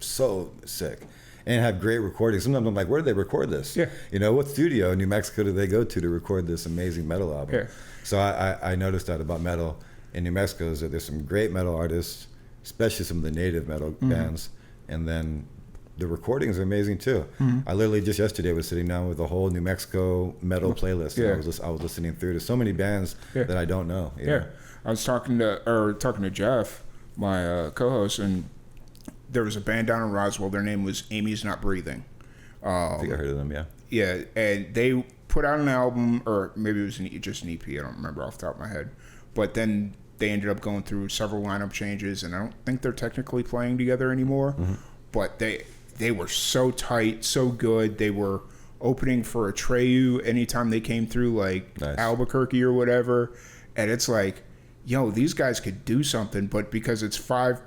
so sick. And have great recordings. Sometimes I'm like, where do they record this? Yeah. What studio in New Mexico do they go to record this amazing metal album? Yeah. So I noticed that about metal in New Mexico, is that there's some great metal artists, especially some of the native metal bands, and then the recordings are amazing too. I literally just yesterday was sitting down with a whole New Mexico metal playlist. And I was listening through to so many bands that I don't know. I was talking to Jeff, my co-host, and there was a band down in Roswell. Their name was Amy's Not Breathing. I think I heard of them, yeah. Yeah, and they put out an album, or maybe it was just an EP. I don't remember off the top of my head. But then they ended up going through several lineup changes, and I don't think they're technically playing together anymore. But they were so tight, so good. They were opening for Atreyu anytime they came through, like Albuquerque or whatever. And it's like, yo, these guys could do something, but because it's five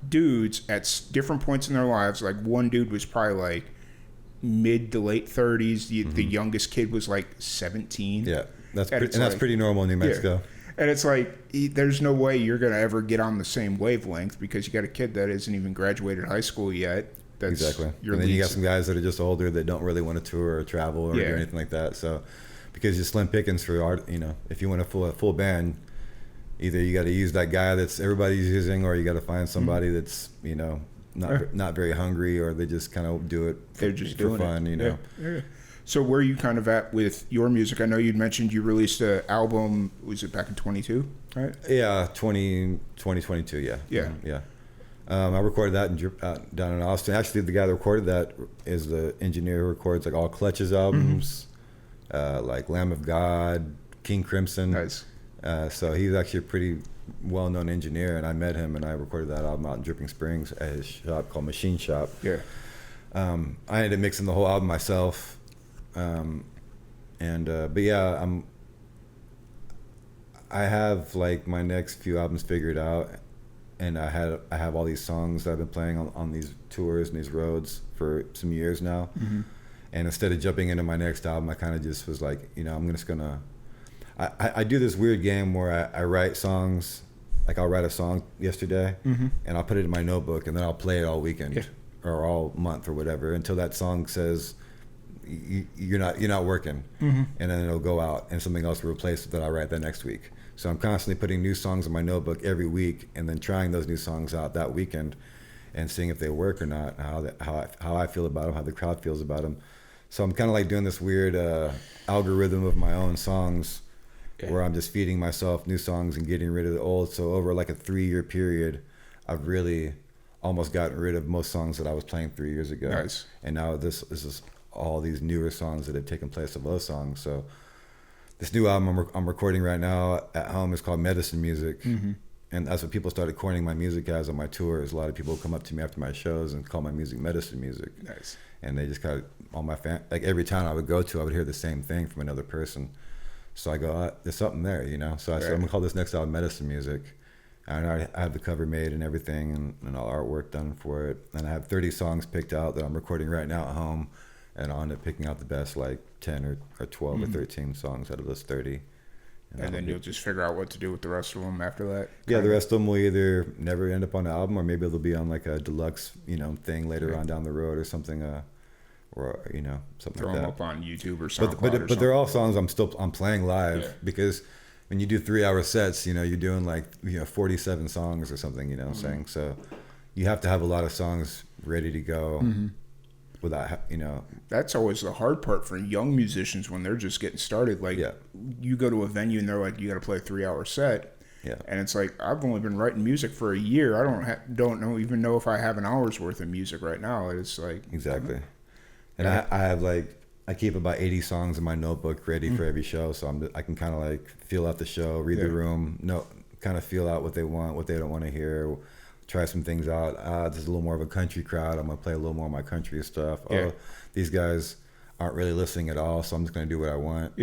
dudes at different points in their lives, like one dude was probably like mid to late 30s. The youngest kid was like 17. Yeah, that's pretty normal in New Mexico. Yeah. And it's like, there's no way you're going to ever get on the same wavelength because you got a kid that isn't even graduated high school yet. That's exactly. And then you got some guys that are just older that don't really want to tour or travel or do anything like that. So, because you're slim pickings for art, you know, if you want a full band, either you got to use that guy that's everybody's using, or you got to find somebody that's, you know, not very hungry, or they just kind of do it. They're just for doing fun, it. You know. Yeah. So where are you kind of at with your music? I know you'd mentioned you released an album, was it back in 22, right? Yeah, 2022, yeah. Yeah. Yeah. I recorded that down in Austin. Actually, the guy that recorded that is the engineer who records like all Clutch's albums, like Lamb of God, King Crimson. Nice. So he's actually a pretty well-known engineer, and I met him and I recorded that album out in Dripping Springs at his shop called Machine Shop. Yeah. I ended up mixing the whole album myself. But yeah, I have like my next few albums figured out, and I have all these songs that I've been playing on these tours and these roads for some years now. And instead of jumping into my next album, I kind of just was like, you know, I'm just gonna I do this weird game where I write songs. Like I'll write a song yesterday and I'll put it in my notebook, and then I'll play it all weekend or all month or whatever until that song says you're not working, and then it'll go out and something else will replace it that I write that next week. So I'm constantly putting new songs in my notebook every week, and then trying those new songs out that weekend and seeing if they work or not, how I feel about them, how the crowd feels about them. So I'm kind of like doing this weird algorithm of my own songs where I'm just feeding myself new songs and getting rid of the old. So over like a 3-year period, I've really almost gotten rid of most songs that I was playing 3 years ago. Nice. And now this is all these newer songs that have taken place of those songs. So this new album I'm recording right now at home is called Medicine Music. And that's what people started coining my music as on my tours. A lot of people come up to me after my shows and call my music medicine music. Nice. And they just kind of, all my like every town I would go to, I would hear the same thing from another person. So I go, there's something there, you know? So I said, I'm gonna call this next album Medicine Music. And I have the cover made and everything, and all the artwork done for it. And I have 30 songs picked out that I'm recording right now at home. And I'll end up picking out the best, like 10 or 12 or 13 songs out of those 30. And then you'll just figure out what to do with the rest of them after that? Yeah, the rest of them will either never end up on the album, or maybe they'll be on like a deluxe, you know, thing later on down the road or something, or, you know, something Throw like that. them up on YouTube or something. But they're all songs I'm playing live because when you do 3-hour sets, you know, you're doing like, you know, 47 songs or something, you know what I'm saying? So you have to have a lot of songs ready to go. Without, you know, that's always the hard part for young musicians when they're just getting started. Like you go to a venue and they're like, you got to play a 3-hour set. And it's like, I've only been writing music for a year. I don't even know if I have an hour's worth of music right now. It's like exactly. And I have like, I keep about 80 songs in my notebook ready for every show. So I can kind of like feel out the show, read the room, kind of feel out what they want, what they don't want to hear. Try some things out. There's a little more of a country crowd. I'm gonna play a little more of my country stuff. Oh, these guys aren't really listening at all, so I'm just gonna do what I want.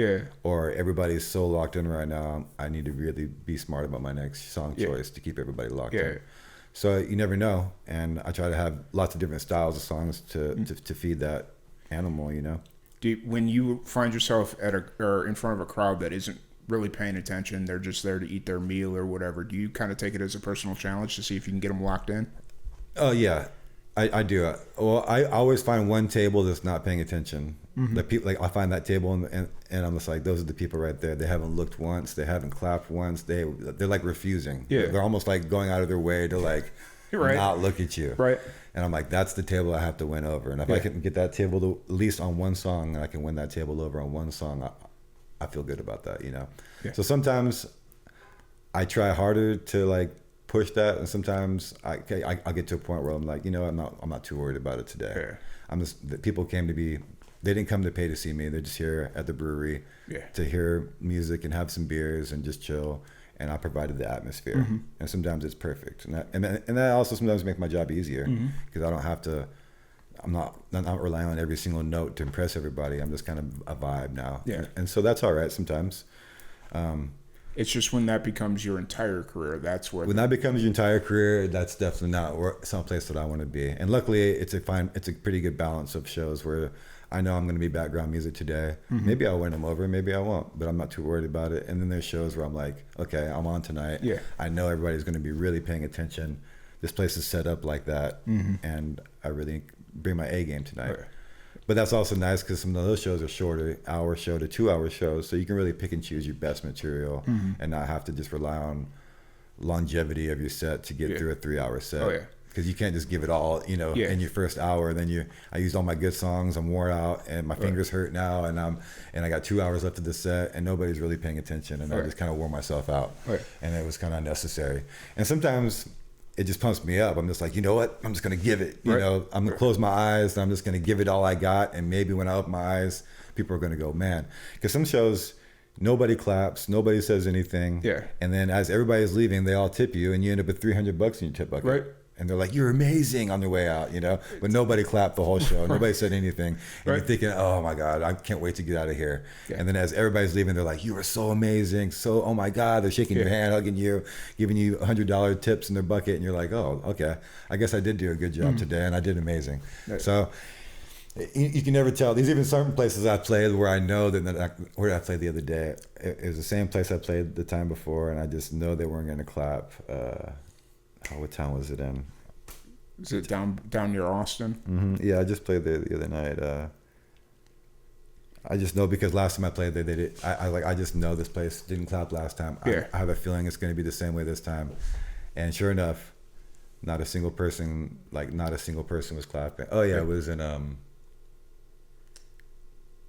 Or everybody's so locked in right now, I need to really be smart about my next song choice to keep everybody locked in. So you never know, and I try to have lots of different styles of songs to feed that animal, you know. When you find yourself or in front of a crowd that isn't really paying attention, they're just there to eat their meal or whatever, do you kind of take it as a personal challenge to see if you can get them locked in? Oh yeah, I do. Well, I always find one table that's not paying attention. Like people, like I find that table and I'm just like, those are the people right there. They haven't looked once, they haven't clapped once, they're like refusing. They're almost like going out of their way to like not look at you. And I'm like, that's the table I have to win over. And if I can get that table to, at least on one song, and I can win that table over on one song, I feel good about that, you know. So sometimes I try harder to like push that, and sometimes I get to a point where I'm like, you know, I'm not too worried about it today. I'm just, the people came to be, they didn't come to pay to see me. They're just here at the brewery to hear music and have some beers and just chill. And I provided the atmosphere, and sometimes it's perfect. And that also sometimes makes my job easier because I don't have to I'm not relying on every single note to impress everybody. I'm just kind of a vibe now. Yeah. And so that's all right sometimes. It's just when that becomes your entire career, that's where... When that becomes your entire career, that's definitely not someplace that I want to be. And luckily, it's a pretty good balance of shows where I know I'm going to be background music today. Mm-hmm. Maybe I'll win them over, maybe I won't, but I'm not too worried about it. And then there's shows where I'm like, okay, I'm on tonight. Yeah. I know everybody's going to be really paying attention. This place is set up like that, mm-hmm. and I really bring my A game tonight. Right. But that's also nice because some of those shows are shorter, hour show to 2 hour shows, so you can really pick and choose your best material, mm-hmm. and not have to just rely on longevity of your set to get through a 3 hour set. Oh, yeah. Because you can't just give it all, in your first hour. And then I used all my good songs. I'm worn out, and my fingers hurt now, and I got 2 hours left of the set, and nobody's really paying attention, and I just kind of wore myself out, and it was kind of unnecessary. And sometimes it just pumps me up. I'm just like, you know what? I'm just gonna give it. I'm gonna close my eyes, and I'm just gonna give it all I got. And maybe when I open my eyes, people are gonna go, man. Because some shows, nobody claps, nobody says anything. Yeah. And then as everybody's leaving, they all tip you, and you end up with $300 in your tip bucket. Right. And they're like, you're amazing on their way out, but nobody clapped the whole show. Nobody said anything. And you're thinking, oh my God, I can't wait to get out of here. Yeah. And then as everybody's leaving, they're like, you were so amazing. So, oh my God, they're shaking your hand, hugging you, giving you $100 tips in their bucket. And you're like, oh, okay. I guess I did do a good job today, and I did amazing. Right. So you can never tell. There's even certain places I played where I know where did I play the other day? It was the same place I played the time before, and I just know they weren't going to clap. What town was it in? Is it down near Austin? Mm-hmm. Yeah, I just played there the other night. I just know because last time I played there, they did. I just know this place didn't clap last time. Yeah. I have a feeling it's going to be the same way this time. And sure enough, not a single person was clapping. Oh yeah, it was in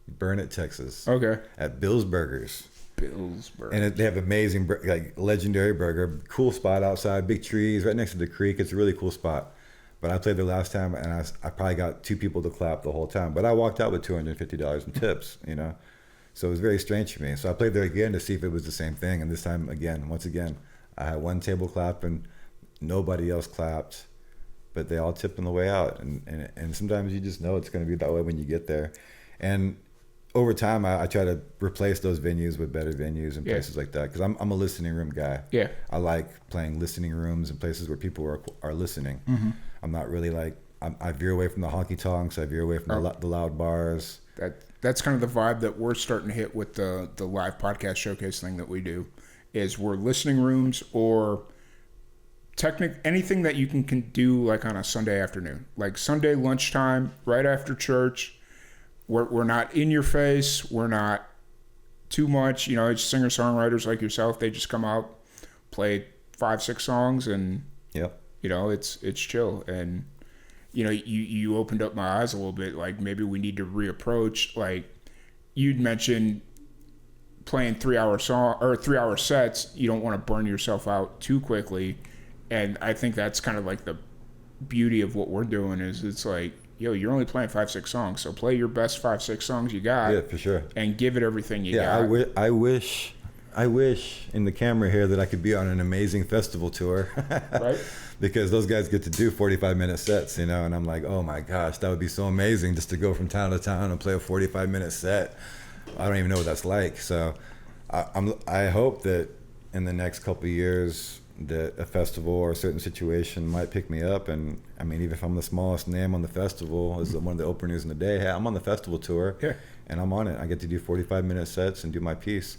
Burnet, Texas. Okay. At Bill's Burgers. Bill's Burgers. And they have amazing, legendary burger. Cool spot outside, big trees, right next to the creek. It's a really cool spot. But I played there last time, and I probably got 2 people to clap the whole time. But I walked out with $250 in tips, So it was very strange for me. So I played there again to see if it was the same thing. And this time, once again, I had 1 table clapping. Nobody else clapped, but they all tipped on the way out. And sometimes you just know it's going to be that way when you get there. And over time, I try to replace those venues with better venues and places like that, because I'm a listening room guy. Yeah, I like playing listening rooms and places where people are listening. Mm-hmm. I'm not really I veer away from the honky tonks. I veer away from the loud bars. That's kind of the vibe that we're starting to hit with the live podcast showcase thing that we do. Is we're listening rooms or anything that you can do like on a Sunday afternoon, like Sunday lunchtime, right after church. We're not in your face. We're not too much. It's singer-songwriters like yourself. They just come out, play 5-6 songs, and it's chill. And you opened up my eyes a little bit. Like maybe we need to reapproach. Like you'd mentioned playing 3 hour song or 3 hour sets. You don't want to burn yourself out too quickly. And I think that's kind of like the beauty of what we're doing. Is it's like, you're only playing 5-6 songs, so play your best 5-6 songs you got. Yeah, for sure. And give it everything you got. I wish in the camera here that I could be on an amazing festival tour. Right. Because those guys get to do 45-minute sets, and I'm like, oh my gosh, that would be so amazing just to go from town to town and play a 45-minute set. I don't even know what that's like. So I hope that in the next couple of years that a festival or a certain situation might pick me up. And I mean, even if I'm the smallest name on the festival, as one of the openers in the day, hey, I'm on the festival tour, and I'm on it. I get to do 45-minute sets and do my piece.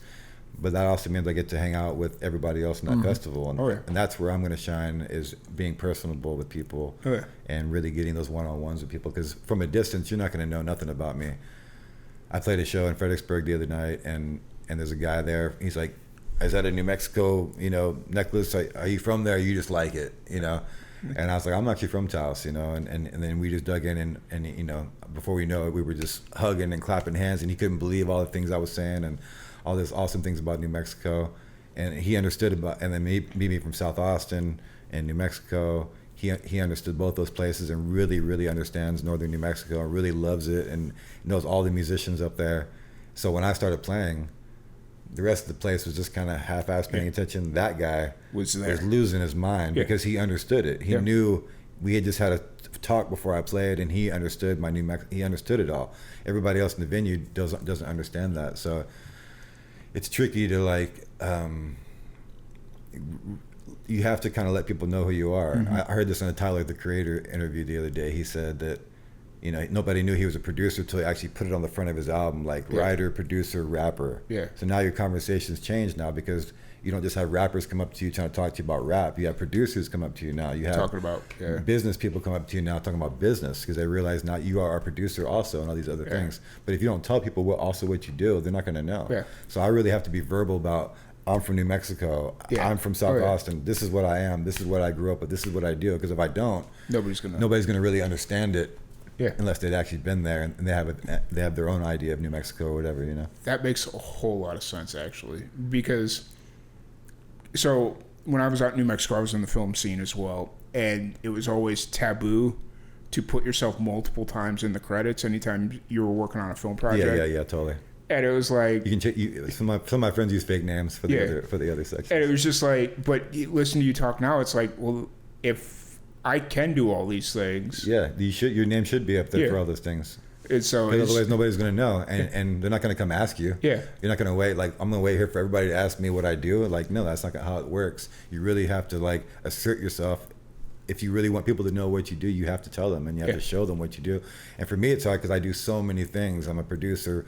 But that also means I get to hang out with everybody else in that festival. And, and that's where I'm going to shine, is being personable with people and really getting those one-on-ones with people. Because from a distance, you're not going to know nothing about me. I played a show in Fredericksburg the other night, and there's a guy there. He's like, is that a New Mexico, necklace? Are you from there? You just like it, And I was like, I'm actually from Taos, and then we just dug in and before we know it, we were just hugging and clapping hands, and he couldn't believe all the things I was saying and all these awesome things about New Mexico. And he understood and then me from South Austin and New Mexico, he understood both those places and really, really understands northern New Mexico and really loves it and knows all the musicians up there. So when I started playing, the rest of the place was just kind of half-assed paying attention. That guy was losing his mind because he understood it. He knew we had just had a talk before I played, and he understood he understood it all. Everybody else in the venue doesn't understand that, so it's tricky to like. You have to kind of let people know who you are. Mm-hmm. I heard this in a Tyler the Creator interview the other day. He said that, you know, nobody knew he was a producer until he actually put it on the front of his album, like writer, producer, rapper. Yeah. So now your conversations change now, because you don't just have rappers come up to you trying to talk to you about rap. You have producers come up to you now. You have talking about business people come up to you now talking about business, because they realize now you are our producer also and all these other things. But if you don't tell people what you do, they're not going to know. Yeah. So I really have to be verbal about, I'm from New Mexico. Yeah. I'm from South Austin. This is what I am. This is what I grew up with. This is what I do. Because if I don't, nobody's gonna really understand it. Yeah. Unless they'd actually been there and they have their own idea of New Mexico or whatever, you know. That makes a whole lot of sense, actually, because so when I was out in New Mexico, I was in the film scene as well, and it was always taboo to put yourself multiple times in the credits anytime you were working on a film project. Yeah, totally. And it was like, you can some of my friends use fake names for the other sections. And it was just like, but listen to you talk now, it's like, well, if I can do all these things, your name should be up there for all those things. Otherwise nobody's going to know, and they're not going to come ask you. Yeah, you're not going to wait. Like, I'm going to wait here for everybody to ask me what I do. Like, no, that's not how it works. You really have to like assert yourself. If you really want people to know what you do, you have to tell them, and you have to show them what you do. And for me, it's hard because I do so many things. I'm a producer,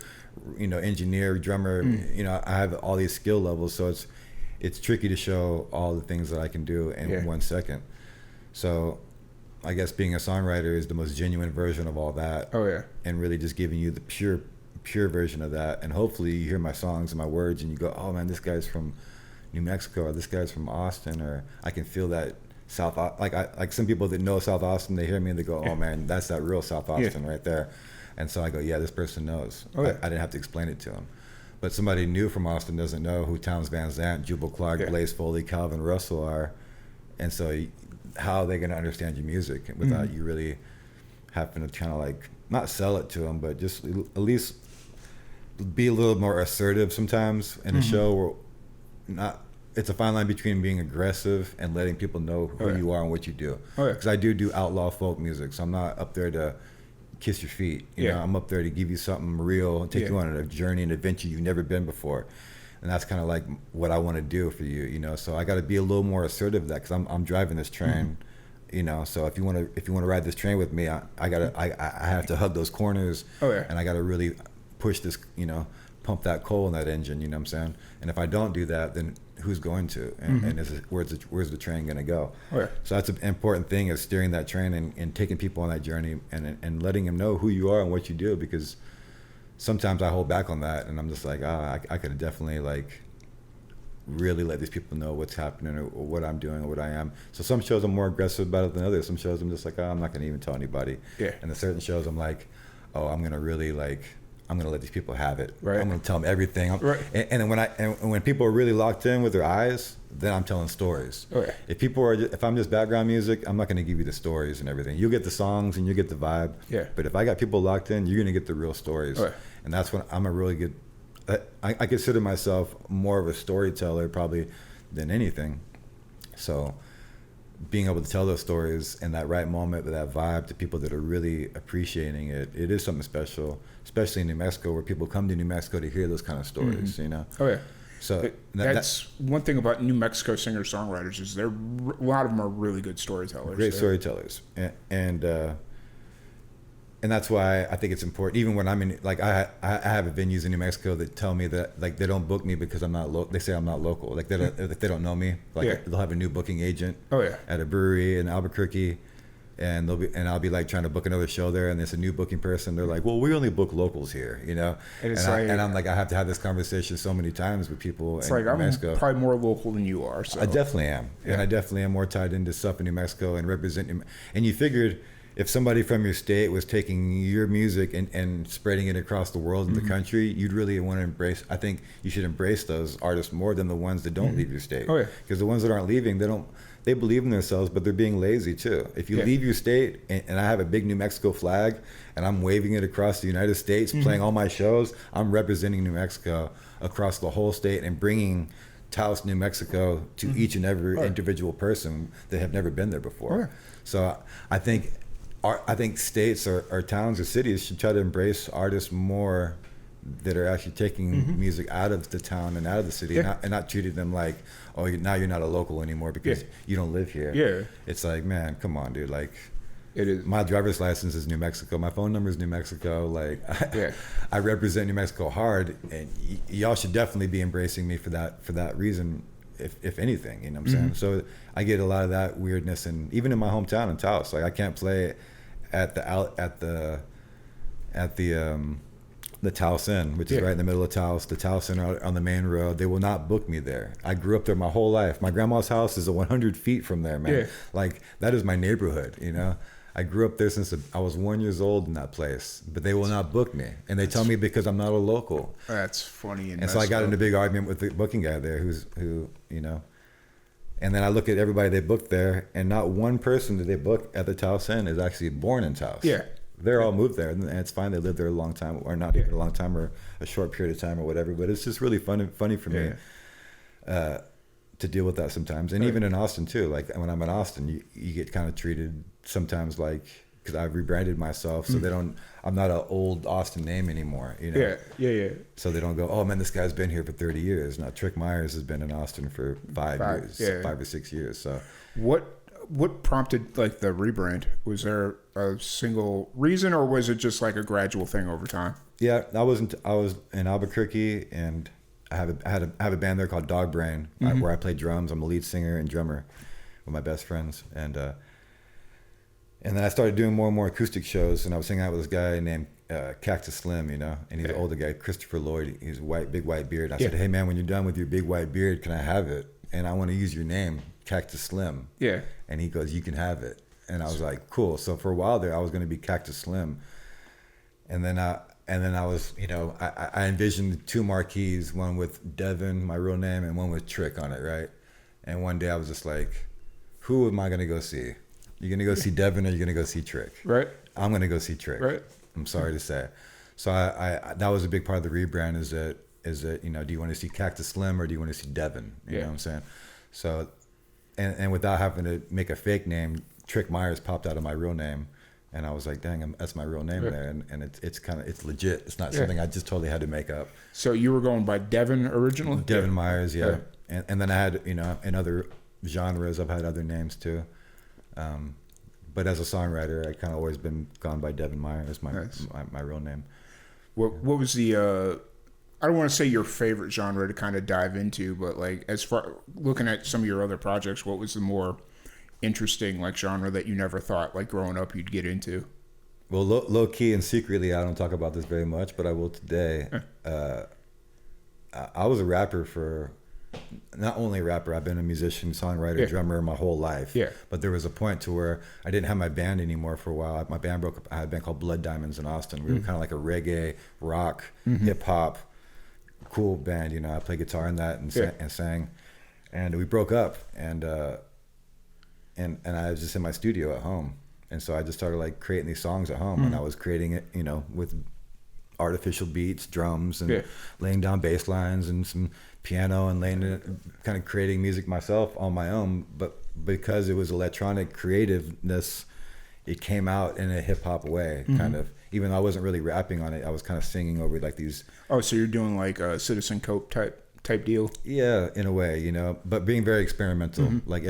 you know, engineer, drummer. You know, I have all these skill levels, so it's tricky to show all the things that I can do in 1 second. So I guess being a songwriter is the most genuine version of all that. Oh yeah. And really just giving you the pure version of that. And hopefully you hear my songs and my words and you go, oh man, this guy's from New Mexico, or this guy's from Austin, or I can feel that like some people that know South Austin, they hear me and they go, oh man, that's that real South Austin right there. And so I go, yeah, this person knows. I didn't have to explain it to them. But somebody new from Austin doesn't know who Towns Van Zandt, Jubal Clark, Blaze Foley, Calvin Russell are. And so how are they going to understand your music without you really having to kind of like, not sell it to them, but just at least be a little more assertive sometimes in a show, where it's a fine line between being aggressive and letting people know who you are and what you do. Because I do outlaw folk music, so I'm not up there to kiss your feet. You know, I'm up there to give you something real and take you on a journey, an adventure you've never been before. And that's kind of like what I want to do for you, you know. So I got to be a little more assertive of that, because I'm driving this train, you know. So if you want to ride this train with me, I have to hug those corners, and I got to really push this, you know, pump that coal in that engine, you know what I'm saying? And if I don't do that, then who's going to? And where's the train going to go? So that's an important thing, is steering that train and taking people on that journey and letting them know who you are and what you do, because sometimes I hold back on that, and I'm just like, I could definitely like really let these people know what's happening or what I'm doing or what I am. So some shows I'm more aggressive about it than others. Some shows I'm just like, I'm not going to even tell anybody. And the certain shows I'm like, I'm going to really like, I'm going to let these people have it. I'm going to tell them everything. And when people are really locked in with their eyes, then I'm telling stories. If I'm just background music, I'm not going to give you the stories and everything. You'll get the songs and you get the vibe. But if I got people locked in, you're going to get the real stories. And that's when I'm a really good. I consider myself more of a storyteller probably than anything. So being able to tell those stories in that right moment with that vibe to people that are really appreciating it, it is something special, especially in New Mexico, where people come to New Mexico to hear those kind of stories, you know? So that's one thing about New Mexico singer-songwriters, is a lot of them are really good storytellers. Great storytellers. And that's why I think it's important. Even when I'm in, like, I have venues in New Mexico that tell me that, like, they don't book me because I'm not local. They say I'm not local. Like, they don't know me. Like, they'll have a new booking agent at a brewery in Albuquerque, and I'll be like trying to book another show there, and there's a new booking person. They're like, well, we only book locals here, you know. And I'm like, I have to have this conversation so many times with people. It's in New Mexico. I'm probably more local than you are. So I definitely am, and I definitely am more tied into stuff in New Mexico and representing. And you figured, if somebody from your state was taking your music and spreading it across the world and the country, you'd really want to embrace. I think you should embrace those artists more than the ones that don't leave your state. Because the ones that aren't leaving, they believe in themselves, but they're being lazy too. If you leave your state, and I have a big New Mexico flag, and I'm waving it across the United States, playing all my shows, I'm representing New Mexico across the whole state and bringing Taos, New Mexico to each and every individual person that have never been there before. So I think I think states or towns or cities should try to embrace artists more that are actually taking music out of the town and out of the city, and not treating them like, oh, now you're not a local anymore because you don't live here. Yeah. It's like, man, come on, dude. Like, it is. My driver's license is New Mexico. My phone number is New Mexico. Like, I represent New Mexico hard, and y'all should definitely be embracing me for that reason, if anything. You know what I'm saying? So I get a lot of that weirdness, and even in my hometown in Taos, like I can't play at the Taos Inn, which is right in the middle of Taos. The Taos Inn on the main road. They will not book me there. I grew up there my whole life. My grandma's house is 100 feet from there, man. Yeah. Like, that is my neighborhood, you know? I grew up there since I was 1 year old in that place, but they will not book me. And they tell me because I'm not a local. That's funny. And so I got in a big argument with the booking guy there who, you know, and then I look at everybody they booked there, and not one person that they book at the Taos Inn is actually born in Taos. Yeah. They're all moved there, and it's fine. They lived there a long time, or not even a long time, or a short period of time, or whatever. But it's just really funny for me to deal with that sometimes. And even in Austin too. Like when I'm in Austin, you get kind of treated sometimes like, because I've rebranded myself, so they don't. I'm not an old Austin name anymore. You know. Yeah. So they don't go, oh man, this guy's been here for 30 years. Now Trick Myers has been in Austin for 5 years, 5 or 6 years. So what prompted like the rebrand? Was there a single reason, or was it just like a gradual thing over time? Yeah, I was in Albuquerque, and I have a band there called Dog Brain, where I play drums. I'm the lead singer and drummer with my best friends, and then I started doing more and more acoustic shows, and I was hanging out with this guy named Cactus Slim, you know, and he's an older guy, Christopher Lloyd. He's big white beard. I said, hey man, when you're done with your big white beard, can I have it? And I want to use your name, Cactus Slim. Yeah. And he goes, you can have it. And I was like, cool. So for a while there, I was going to be Cactus Slim. And then I was, you know, I envisioned 2 marquees, one with Devin, my real name, and one with Trick on it, right? And one day I was just like, who am I going to go see? You're going to go see Devin, or you're going to go see Trick? Right. I'm going to go see Trick. Right. I'm sorry to say. So I that was a big part of the rebrand, is that, you know, do you want to see Cactus Slim, or do you want to see Devin? You know what I'm saying? So, and without having to make a fake name, Trick Myers popped out of my real name. And I was like, dang, that's my real name there. And it's legit. It's not something I just totally had to make up. So you were going by Devin originally? Devin Myers, yeah. Right. And then I had, you know, in other genres, I've had other names too. But as a songwriter, I kind of always been gone by Devin Myers, my real name. What was the, I don't want to say your favorite genre to kind of dive into, but like as far, looking at some of your other projects, what was the more interesting like genre that you never thought like growing up you'd get into? Well, low key and secretly, I don't talk about this very much, but I will today. I was a rapper for, not only a rapper, I've been a musician, songwriter, drummer my whole life. Yeah. But there was a point to where I didn't have my band anymore for a while. My band broke up. I had a band called Blood Diamonds in Austin. We were kind of like a reggae, rock, hip hop, cool band. You know, I played guitar in that and sang. And we broke up, and I was just in my studio at home. And so I just started like creating these songs at home, and I was creating it, you know, with artificial beats, drums, and laying down bass lines and some piano, and kind of creating music myself on my own. But because it was electronic creativeness, it came out in a hip hop way, kind of. Even though I wasn't really rapping on it, I was kind of singing over like these. Oh, so you're doing like a Citizen Cope type deal? Yeah, in a way, you know, but being very experimental. Like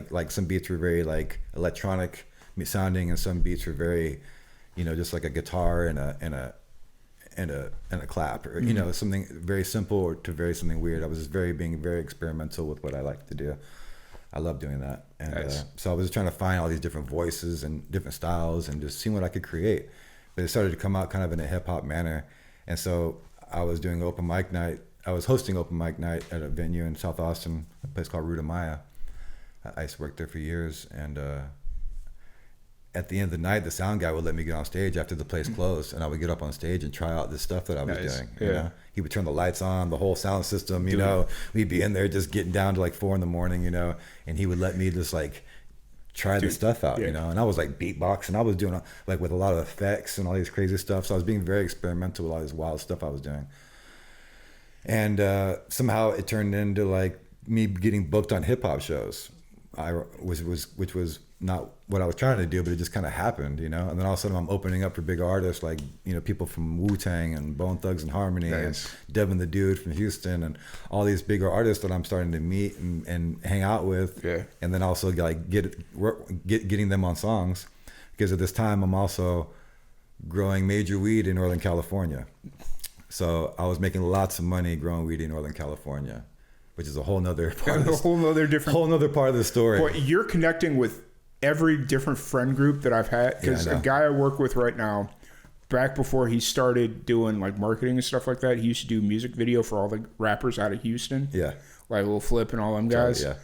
like some beats were very like electronic sounding, and some beats were very, you know, just like a guitar and a clap, or you know, something very simple to something weird. I was just being very experimental with what I like to do. I love doing that, and so I was just trying to find all these different voices and different styles, and just seeing what I could create. But it started to come out kind of in a hip hop manner, and so I was doing open mic night. I was hosting open mic night at a venue in South Austin, a place called Ruta Maya. I used to work there for years, and at the end of the night, the sound guy would let me get on stage after the place closed, and I would get up on stage and try out this stuff that I was doing. You know? He would turn the lights on, the whole sound system, you know. We'd be in there just getting down to like 4 a.m, you know, and he would let me just like try the stuff out, you know. And I was like beatboxing, I was doing like with a lot of effects and all these crazy stuff. So I was being very experimental with all this wild stuff I was doing. And somehow it turned into like me getting booked on hip hop shows, which was not what I was trying to do, but it just kind of happened, you know. And then all of a sudden I'm opening up for big artists like, you know, people from Wu-Tang and Bone Thugs and Harmony and Devin the Dude from Houston and all these bigger artists that I'm starting to meet and hang out with. Yeah. And then also like getting them on songs, because at this time I'm also growing major weed in Northern California. So I was making lots of money growing weed in Northern California, which is a whole nother part whole nother part of the story. Well, you're connecting with every different friend group that I've had, because a guy I work with right now, back before he started doing like marketing and stuff like that, he used to do music video for all the rappers out of Houston. Yeah. Like Lil Flip and all them guys. Yeah.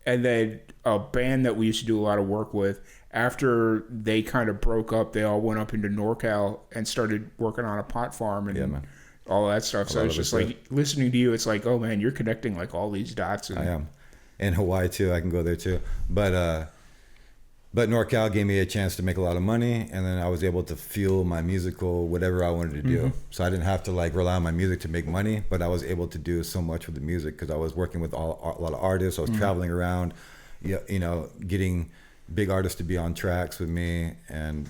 And then a band that we used to do a lot of work with, after they kind of broke up, they all went up into NorCal and started working on a pot farm and all that stuff. So it's just like listening to you, it's like, oh man, you're connecting like all these dots. And I am. In Hawaii too, I can go there too. But NorCal gave me a chance to make a lot of money, and then I was able to fuel my musical whatever I wanted to do. Mm-hmm. So I didn't have to like rely on my music to make money, but I was able to do so much with the music because I was working with a lot of artists. I was traveling around, you know, getting big artists to be on tracks with me and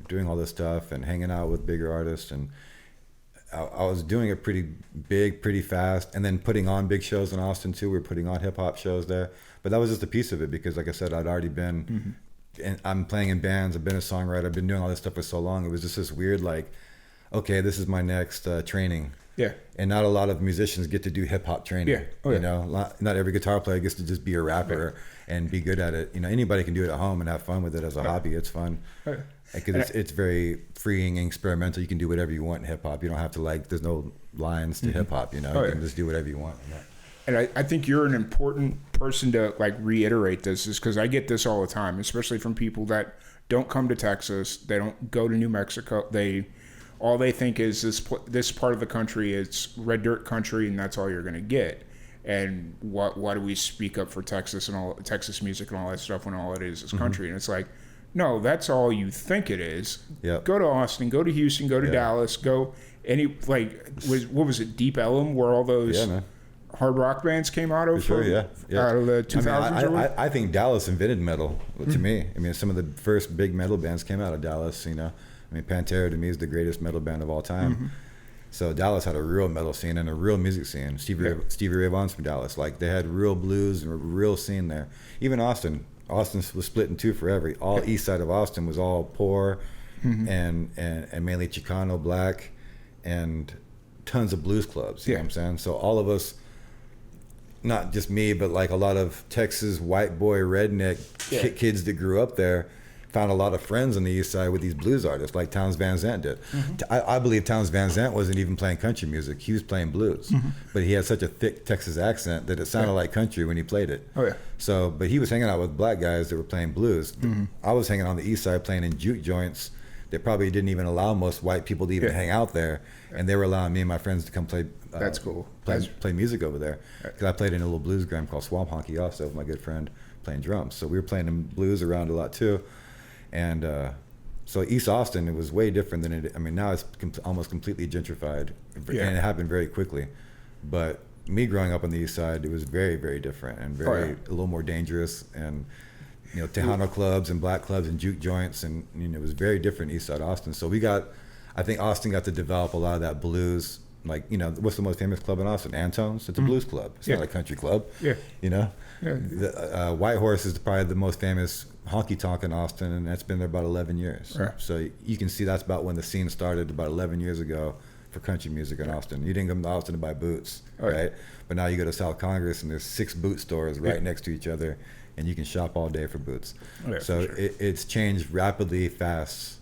doing all this stuff and hanging out with bigger artists. And I was doing it pretty big, pretty fast, and then putting on big shows in Austin too. We were putting on hip hop shows there, but that was just a piece of it because, like I said, I'd already been, and I'm playing in bands. I've been a songwriter. I've been doing all this stuff for so long. It was just this weird, like, okay, this is my next training. Yeah. And not a lot of musicians get to do hip hop training. Yeah. Oh, yeah. You know, not every guitar player gets to just be a rapper and be good at it. You know, anybody can do it at home and have fun with it as a hobby. It's fun. Because it's very freeing and experimental. You can do whatever you want in hip hop. You don't have to like, there's no lines to hip hop, you know, you can just do whatever you want. And I think you're an important person to like reiterate this, is because I get this all the time, especially from people that don't come to Texas. They don't go to New Mexico. All they think is this part of the country is red dirt country, and that's all you're going to get. And why do we speak up for Texas and all Texas music and all that stuff when all it is country? And it's like, no, that's all you think it is. Yep. Go to Austin, go to Houston, go to Dallas, go what was it, Deep Ellum, where all those hard rock bands came out of? For sure, out of the 2000s. I think Dallas invented metal to me. I mean, some of the first big metal bands came out of Dallas, you know. I mean, Pantera to me is the greatest metal band of all time. So Dallas had a real metal scene and a real music scene. Stevie Ray Vaughan's from Dallas. Like, they had real blues and a real scene there. Even Austin was split in two forever. All east side of Austin was all poor and mainly Chicano, black, and tons of blues clubs. You know what I'm saying? So all of us, not just me, but like a lot of Texas white boy redneck kids that grew up there, found a lot of friends on the east side with these blues artists like Townes Van Zandt did. I believe Townes Van Zandt wasn't even playing country music. He was playing blues. But he had such a thick Texas accent that it sounded like country when he played it. So, but he was hanging out with black guys that were playing blues. I was hanging on the east side playing in juke joints that probably didn't even allow most white people to even hang out there. And they were allowing me and my friends to come play. That's cool. Play music over there. Because I played in a little blues gram called Swamp Honky also with my good friend playing drums. So we were playing in blues around a lot too. And so East Austin, it was way different than it. I mean, now it's almost completely gentrified, and it happened very quickly. But me growing up on the East Side, it was very, very different and a little more dangerous. And you know, Tejano clubs and black clubs and juke joints, and you know, it was very different East Side Austin. So I think Austin got to develop a lot of that blues. Like, you know, what's the most famous club in Austin? Antone's. It's a blues club. It's not a country club. You know, White Horse is probably the most famous honky tonk in Austin, and that's been there about 11 years. So you can see that's about when the scene started, about 11 years ago, for country music in Austin. You didn't come to Austin to buy boots, right? But now you go to South Congress and there's 6 boot stores right next to each other, and you can shop all day for boots. So it's changed rapidly, fast.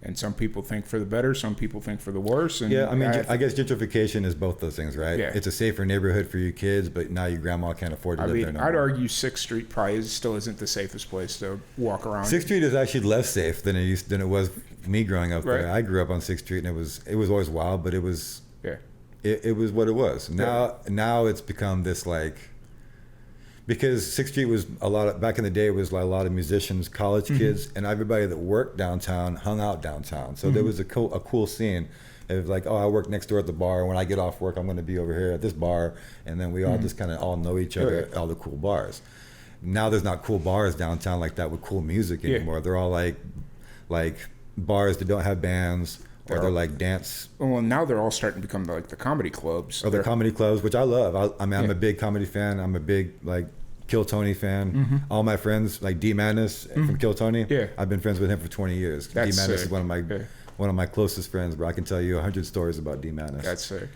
And some people think for the better, some people think for the worse. And I mean, I guess gentrification is both those things, right? It's a safer neighborhood for your kids, but now your grandma can't afford to live there no more. I'd argue 6th Street probably still isn't the safest place to walk around. 6th Street is actually less safe than it was me growing up there. I grew up on 6th Street, and it was always wild, but it was it was what it was. Now it's become this like. Because 6th Street was back in the day, it was like a lot of musicians, college kids, and everybody that worked downtown hung out downtown. So there was a cool scene. It was like, oh, I work next door at the bar. When I get off work, I'm going to be over here at this bar. And then we all just kind of all know each other at all the cool bars. now there's not cool bars downtown like that with cool music anymore. They're all like bars that don't have bands, or they're like dance. Well, now they're all starting to become like the comedy clubs. Or the comedy clubs, which I love. I'm a big comedy fan. I'm a big like Kill Tony fan. All my friends, like D Madness from Kill Tony, I've been friends with him for 20 years. D Madness is one of my closest friends, bro. I can tell you 100 stories about D Madness. That's sick.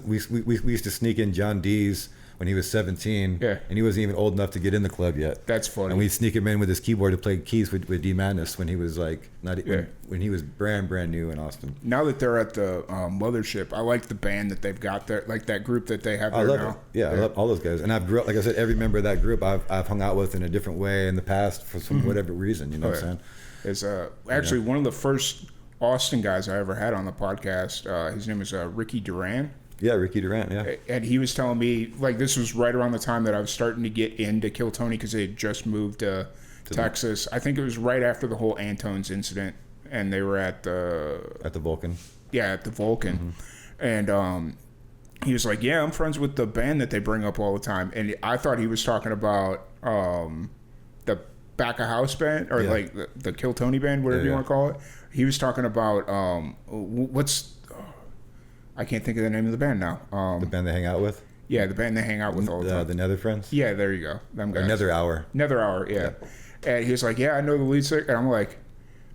We used to sneak in John D's when he was 17, and he wasn't even old enough to get in the club yet. That's funny. And we'd sneak him in with his keyboard to play keys with D Madness when he was like when he was brand new in Austin. Now that they're at the Mothership, I like the band that they've got there, like that group that they have there now. I love it. I love all those guys, and I've grew up, like I said, every member of that group I've hung out with in a different way in the past for some whatever reason. You know what I'm saying? It's actually one of the first Austin guys I ever had on the podcast. His name is Ricky Duran. Yeah, Ricky Durant, yeah. And he was telling me, like, this was right around the time that I was starting to get into Kill Tony because they had just moved to Texas. I think it was right after the whole Antones incident, and they were at the Vulcan. Yeah, at the Vulcan. And he was like, yeah, I'm friends with the band that they bring up all the time. And I thought he was talking about the Back of House band, or like the Kill Tony band, whatever you want to call it. He was talking about I can't think of the name of the band now. The band they hang out with? Yeah, the band they hang out with all the time. The Nether Friends? Yeah, there you go. Them guys. Nether Hour. Nether Hour, yeah. And he was like, yeah, I know the lead singer. And I'm like,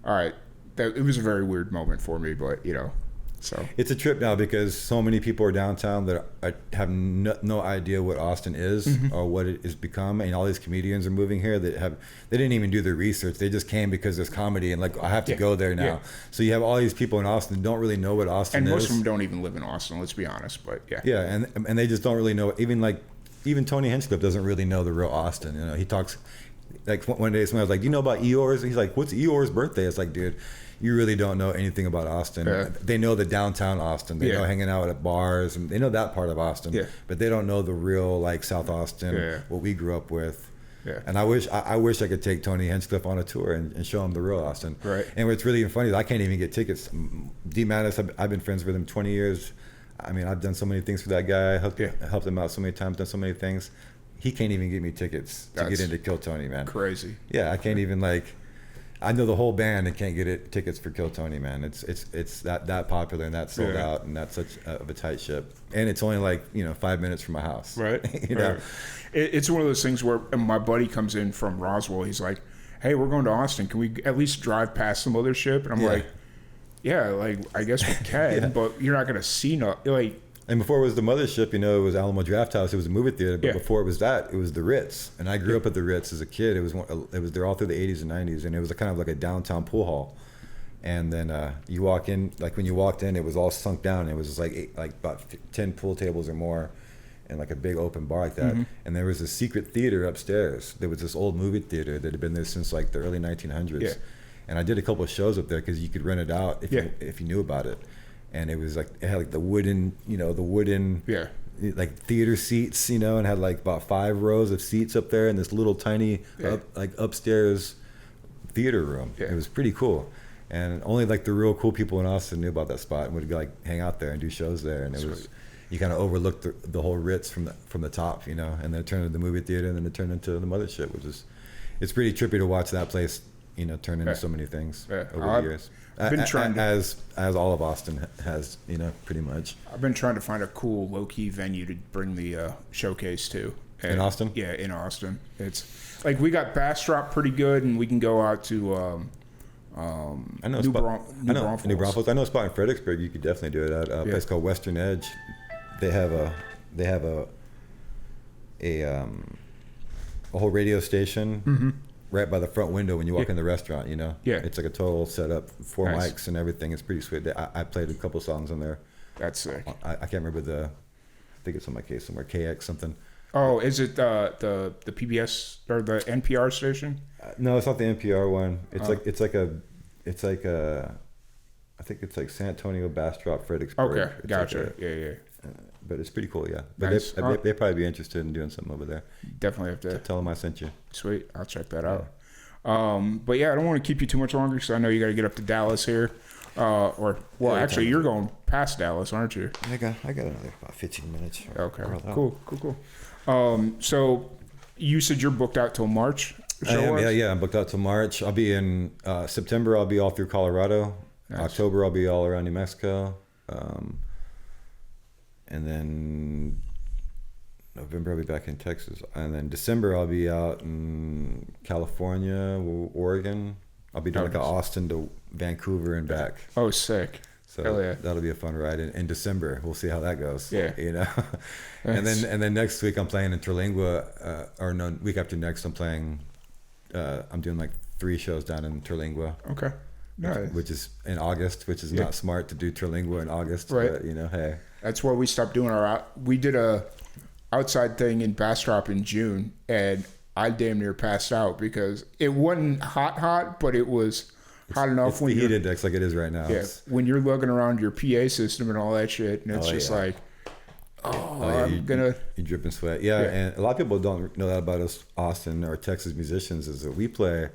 all right. It was a very weird moment for me, but, you know. So it's a trip now because so many people are downtown that have no idea what Austin is or what it has become, and all these comedians are moving here they didn't even do their research. They just came because there's comedy and like I have to go there now. So you have all these people in Austin that don't really know what Austin is, and most of them don't even live in Austin. Let's be honest, but and they just don't really know. Even Tony Hinchcliffe doesn't really know the real Austin. You know, he talks like one day somebody was like, "Do you know about Eeyore's?" He's like, "What's Eeyore's birthday?" It's like, dude, you really don't know anything about Austin. They know the downtown Austin. They know hanging out at bars, and they know that part of Austin. But they don't know the real like South Austin, what we grew up with. And I wish I could take Tony Hinchcliffe on a tour and show him the real Austin. Right. And what's really funny is I can't even get tickets. D Mattis, I've been friends with him 20 years. I mean, I've done so many things for that guy. I helped him out so many times, done so many things. He can't even get me tickets to get into Kill Tony, man. Crazy. Yeah, I can't even I know the whole band and can't get tickets for Kill Tony, man. It's that popular and that sold out and that's such of a tight ship. And it's only 5 minutes from my house. Right. You know, it's one of those things where my buddy comes in from Roswell. He's like, "Hey, we're going to Austin. Can we at least drive past the Mothership?" And I'm like, "Yeah, I guess we can, but you're not gonna see And before it was the Mothership, it was Alamo Draft House. It was a movie theater. But before it was that, it was the Ritz. And I grew up at the Ritz as a kid. It was there all through the 80s and 90s. And it was kind of like a downtown pool hall. And then you walk in, when you walked in, it was all sunk down. It was about 10 pool tables or more and like a big open bar like that. And there was a secret theater upstairs. There was this old movie theater that had been there since the early 1900s. And I did a couple of shows up there because you could rent it out if you knew about it. And it was it had the wooden theater seats, and had about 5 rows of seats up there in this little tiny upstairs theater room. It was pretty cool. And only the real cool people in Austin knew about that spot and would hang out there and do shows there. And it was, you kind of overlooked the whole Ritz from the top, and then it turned into the movie theater and then it turned into the Mothership, which is, it's pretty trippy to watch that place, turn into so many things over the years. I've been trying as all of Austin has, pretty much. I've been trying to find a cool low-key venue to bring the showcase to. In Austin? Yeah, in Austin. It's we got Bastrop pretty good, and we can go out to New Braunfels. I know a spot in Fredericksburg. You could definitely do it at a place called Western Edge. They have a whole radio station. Right by the front window when you walk in the restaurant, it's like a total setup, 4 mics and everything. It's pretty sweet. I played a couple songs on there. That's sick. I can't remember I think it's on my case somewhere, KX something. Oh, is it the PBS or the NPR station? No, it's not the NPR one. It's I think it's San Antonio, Bastrop, Fredericksburg. Okay, gotcha. Yeah. But it's pretty cool, yeah. But nice. they'd probably be interested in doing something over there. Definitely have to tell them I sent you. Sweet, I'll check that out. But yeah, I don't want to keep you too much longer because I know you got to get up to Dallas here. Actually, you're going past Dallas, aren't you? I got another about 15 minutes. Okay, cool. So You said you're booked out till March? Yeah, I'm booked out till March. I'll be in September. I'll be all through Colorado. Nice. October, I'll be all around New Mexico. And then November, I'll be back in Texas. And then December, I'll be out in California, Oregon. I'll be doing like Austin to Vancouver and back. Oh, sick. So that'll be a fun ride in December. We'll see how that goes. Yeah. Nice. And then next week I'm playing in Terlingua, week after next I'm playing, I'm doing like 3 shows down in Terlingua. Okay. Nice. Which is in August, which is not smart to do Terlingua in August. Right. But, hey. That's why we stopped doing we did a outside thing in Bastrop in June, and I damn near passed out because it wasn't hot, but it was hot enough. It's the heat index like it is right now. Yeah, when you're lugging around your PA system and all that shit, and it's like, you're dripping sweat. Yeah, and a lot of people don't know that about us, Austin or Texas musicians, is that we play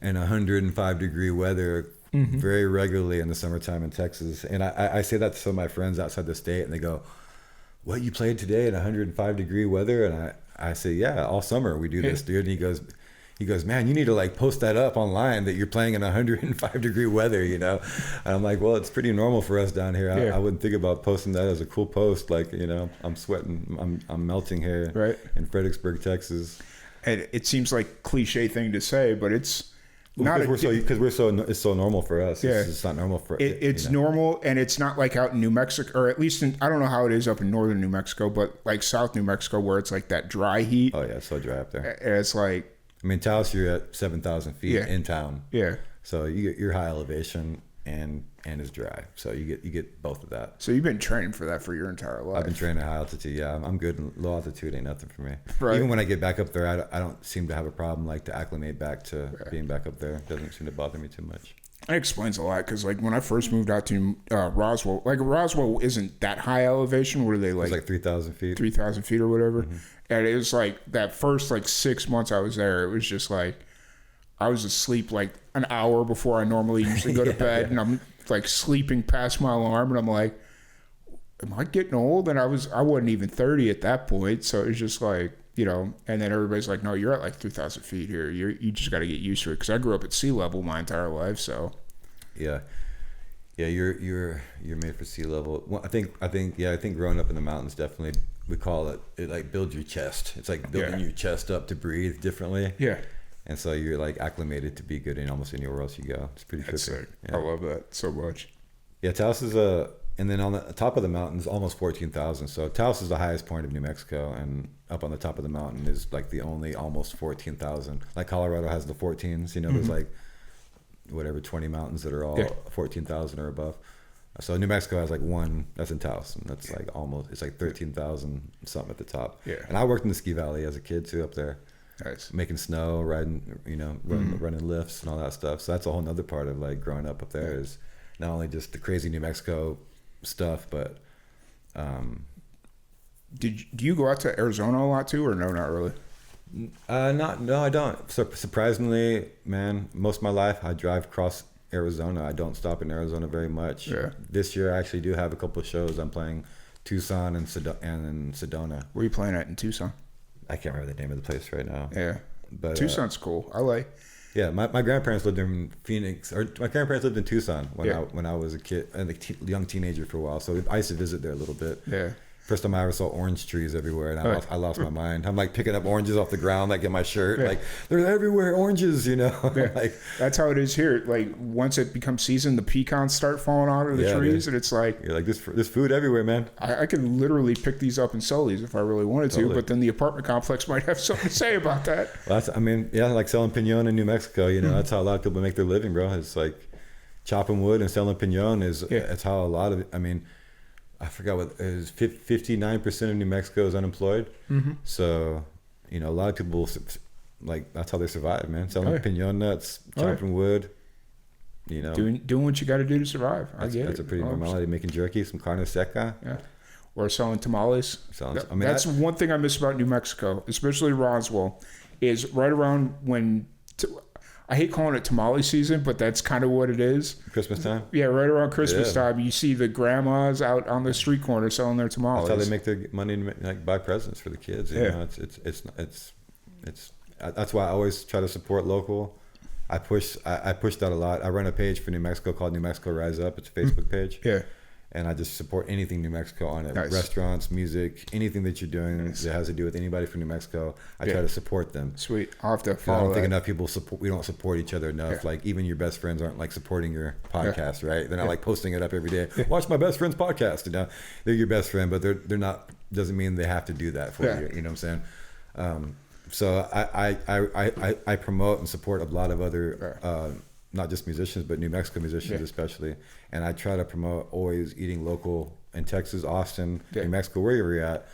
in 105-degree weather very regularly in the summertime in Texas. And I say that to some of my friends outside the state, and they go, "What, you played today in 105-degree weather?" And I say, "Yeah, all summer we do this, dude." And he goes, "Man, you need to like post that up online that you're playing in 105-degree weather, And I'm like, "Well, it's pretty normal for us down here. I wouldn't think about posting that as a cool post. Like, I'm sweating, I'm melting here in Fredericksburg, Texas." And it seems like cliche thing to say, but it's not it's so normal for us. Yeah. It's not normal for it's normal, and it's not like out in New Mexico, or at least I don't know how it is up in northern New Mexico, but like South New Mexico where it's like that dry heat. Oh yeah, it's so dry up there. And it's like, I mean, Taos, you're at 7,000 feet in town. Yeah. So you get your high elevation and it's dry. So you get both of that. So you've been training for that for your entire life. I've been training at high altitude. Yeah, I'm good. In low altitude ain't nothing for me. Right. Even when I get back up there, I don't seem to have a problem like to acclimate back to being back up there. It doesn't seem to bother me too much. That explains a lot, because like when I first moved out to Roswell, like Roswell isn't that high elevation. What are they like? It's like 3,000 feet. 3,000 feet or whatever. Mm-hmm. And it was like that first like 6 months I was there, it was just like I was asleep like an hour before I normally usually go to bed, and I'm like sleeping past my alarm, and I'm like, am I getting old? And I wasn't even 30 at that point, so it was just like, and then everybody's like, no, you're at like 3,000 feet here. You just got to get used to it, because I grew up at sea level my entire life, so. Yeah, you're made for sea level. Well, I think growing up in the mountains, definitely we call it like builds your chest. It's like building your chest up to breathe differently. Yeah. And so you're like acclimated to be good in almost anywhere else you go. It's pretty That's sick. Yeah. I love that so much. Yeah, Taos is and then on the top of the mountain is almost 14,000. So Taos is the highest point of New Mexico, and up on the top of the mountain is like the only almost 14,000. Like Colorado has the 14s, there's like whatever 20 mountains that are all 14,000 or above. So New Mexico has like one that's in Taos, and that's like it's like 13,000 something at the top. Yeah. And I worked in the ski valley as a kid too up there. Nice. Making snow, riding, running lifts and all that stuff. So that's a whole nother part of like growing up there is not only just the crazy New Mexico stuff, but do you go out to Arizona a lot too, or no, not really? No, I don't. Surprisingly, man, most of my life I drive across Arizona. I don't stop in Arizona very much. Yeah. This year I actually do have a couple of shows. I'm playing Tucson and Sedona. Where are you playing at in Tucson? I can't remember the name of the place right now. Yeah, but Tucson's cool. I like. Yeah, my grandparents lived in Phoenix, or my grandparents lived in Tucson when I was a kid and a young teenager for a while. So I used to visit there a little bit. Yeah. First time I ever saw orange trees everywhere, and I lost my mind. I'm like picking up oranges off the ground, like in my shirt, like they're everywhere, oranges, Yeah. Like that's how it is here. Like once it becomes season, the pecans start falling out of the trees, and it's like you're like there's food everywhere, man. I could literally pick these up and sell these if I really wanted to, but then the apartment complex might have something to say about that. Well, like selling piñon in New Mexico. That's how a lot of people make their living, bro. It's like chopping wood and selling piñon that's how a lot of it. I forgot what it is. 59% of New Mexico is unemployed. Mm-hmm. So, a lot of people like that's how they survive, man. Selling piñon nuts, chopping wood. Doing what you got to do to survive. That's a pretty normality. Making jerky, some carne seca. Yeah. Or selling tamales. That's one thing I miss about New Mexico, especially Roswell, is right around when. I hate calling it tamale season, but that's kind of what it is. Christmas time? Yeah, right around Christmas time, you see the grandmas out on the street corner selling their tamales. That's how they make their money to buy presents for the kids. It's That's why I always try to support local. I push that a lot. I run a page for New Mexico called New Mexico Rise Up. It's a Facebook page. Yeah. And I just support anything New Mexico on it. Nice. Restaurants, music, anything that you're doing that has to do with anybody from New Mexico. I try to support them. Sweet. I'll have to follow I don't think enough people we don't support each other enough. Yeah. Like even your best friends aren't like supporting your podcast, right? They're not like posting it up every day. Watch my best friend's podcast. You know, they're your best friend, but they're not. Doesn't mean they have to do that for you. You know what I'm saying? So I promote and support a lot of other. Not just musicians, but New Mexico musicians especially. And I try to promote always eating local in Texas, Austin, New Mexico, wherever you're at.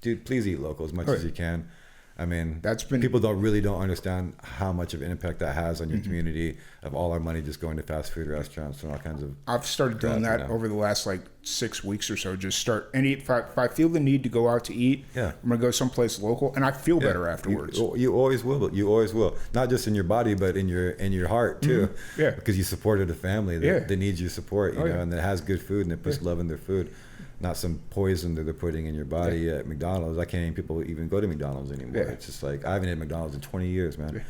Dude, please eat local as much as you can. I mean, people don't understand how much of an impact that has on your community of all our money just going to fast food restaurants and all kinds of. I've started doing that over the last like 6 weeks or so. Just start if I feel the need to go out to eat, I'm gonna go someplace local, and I feel better afterwards. You always will. You always will. Not just in your body, but in your heart too. Yeah. Because you supported a family that needs your support, you know, and that has good food and it puts love in their food. Not some poison that they're putting in your body at McDonald's. I can't even people even go to McDonald's anymore. It's just like I haven't had McDonald's in 20 years, man.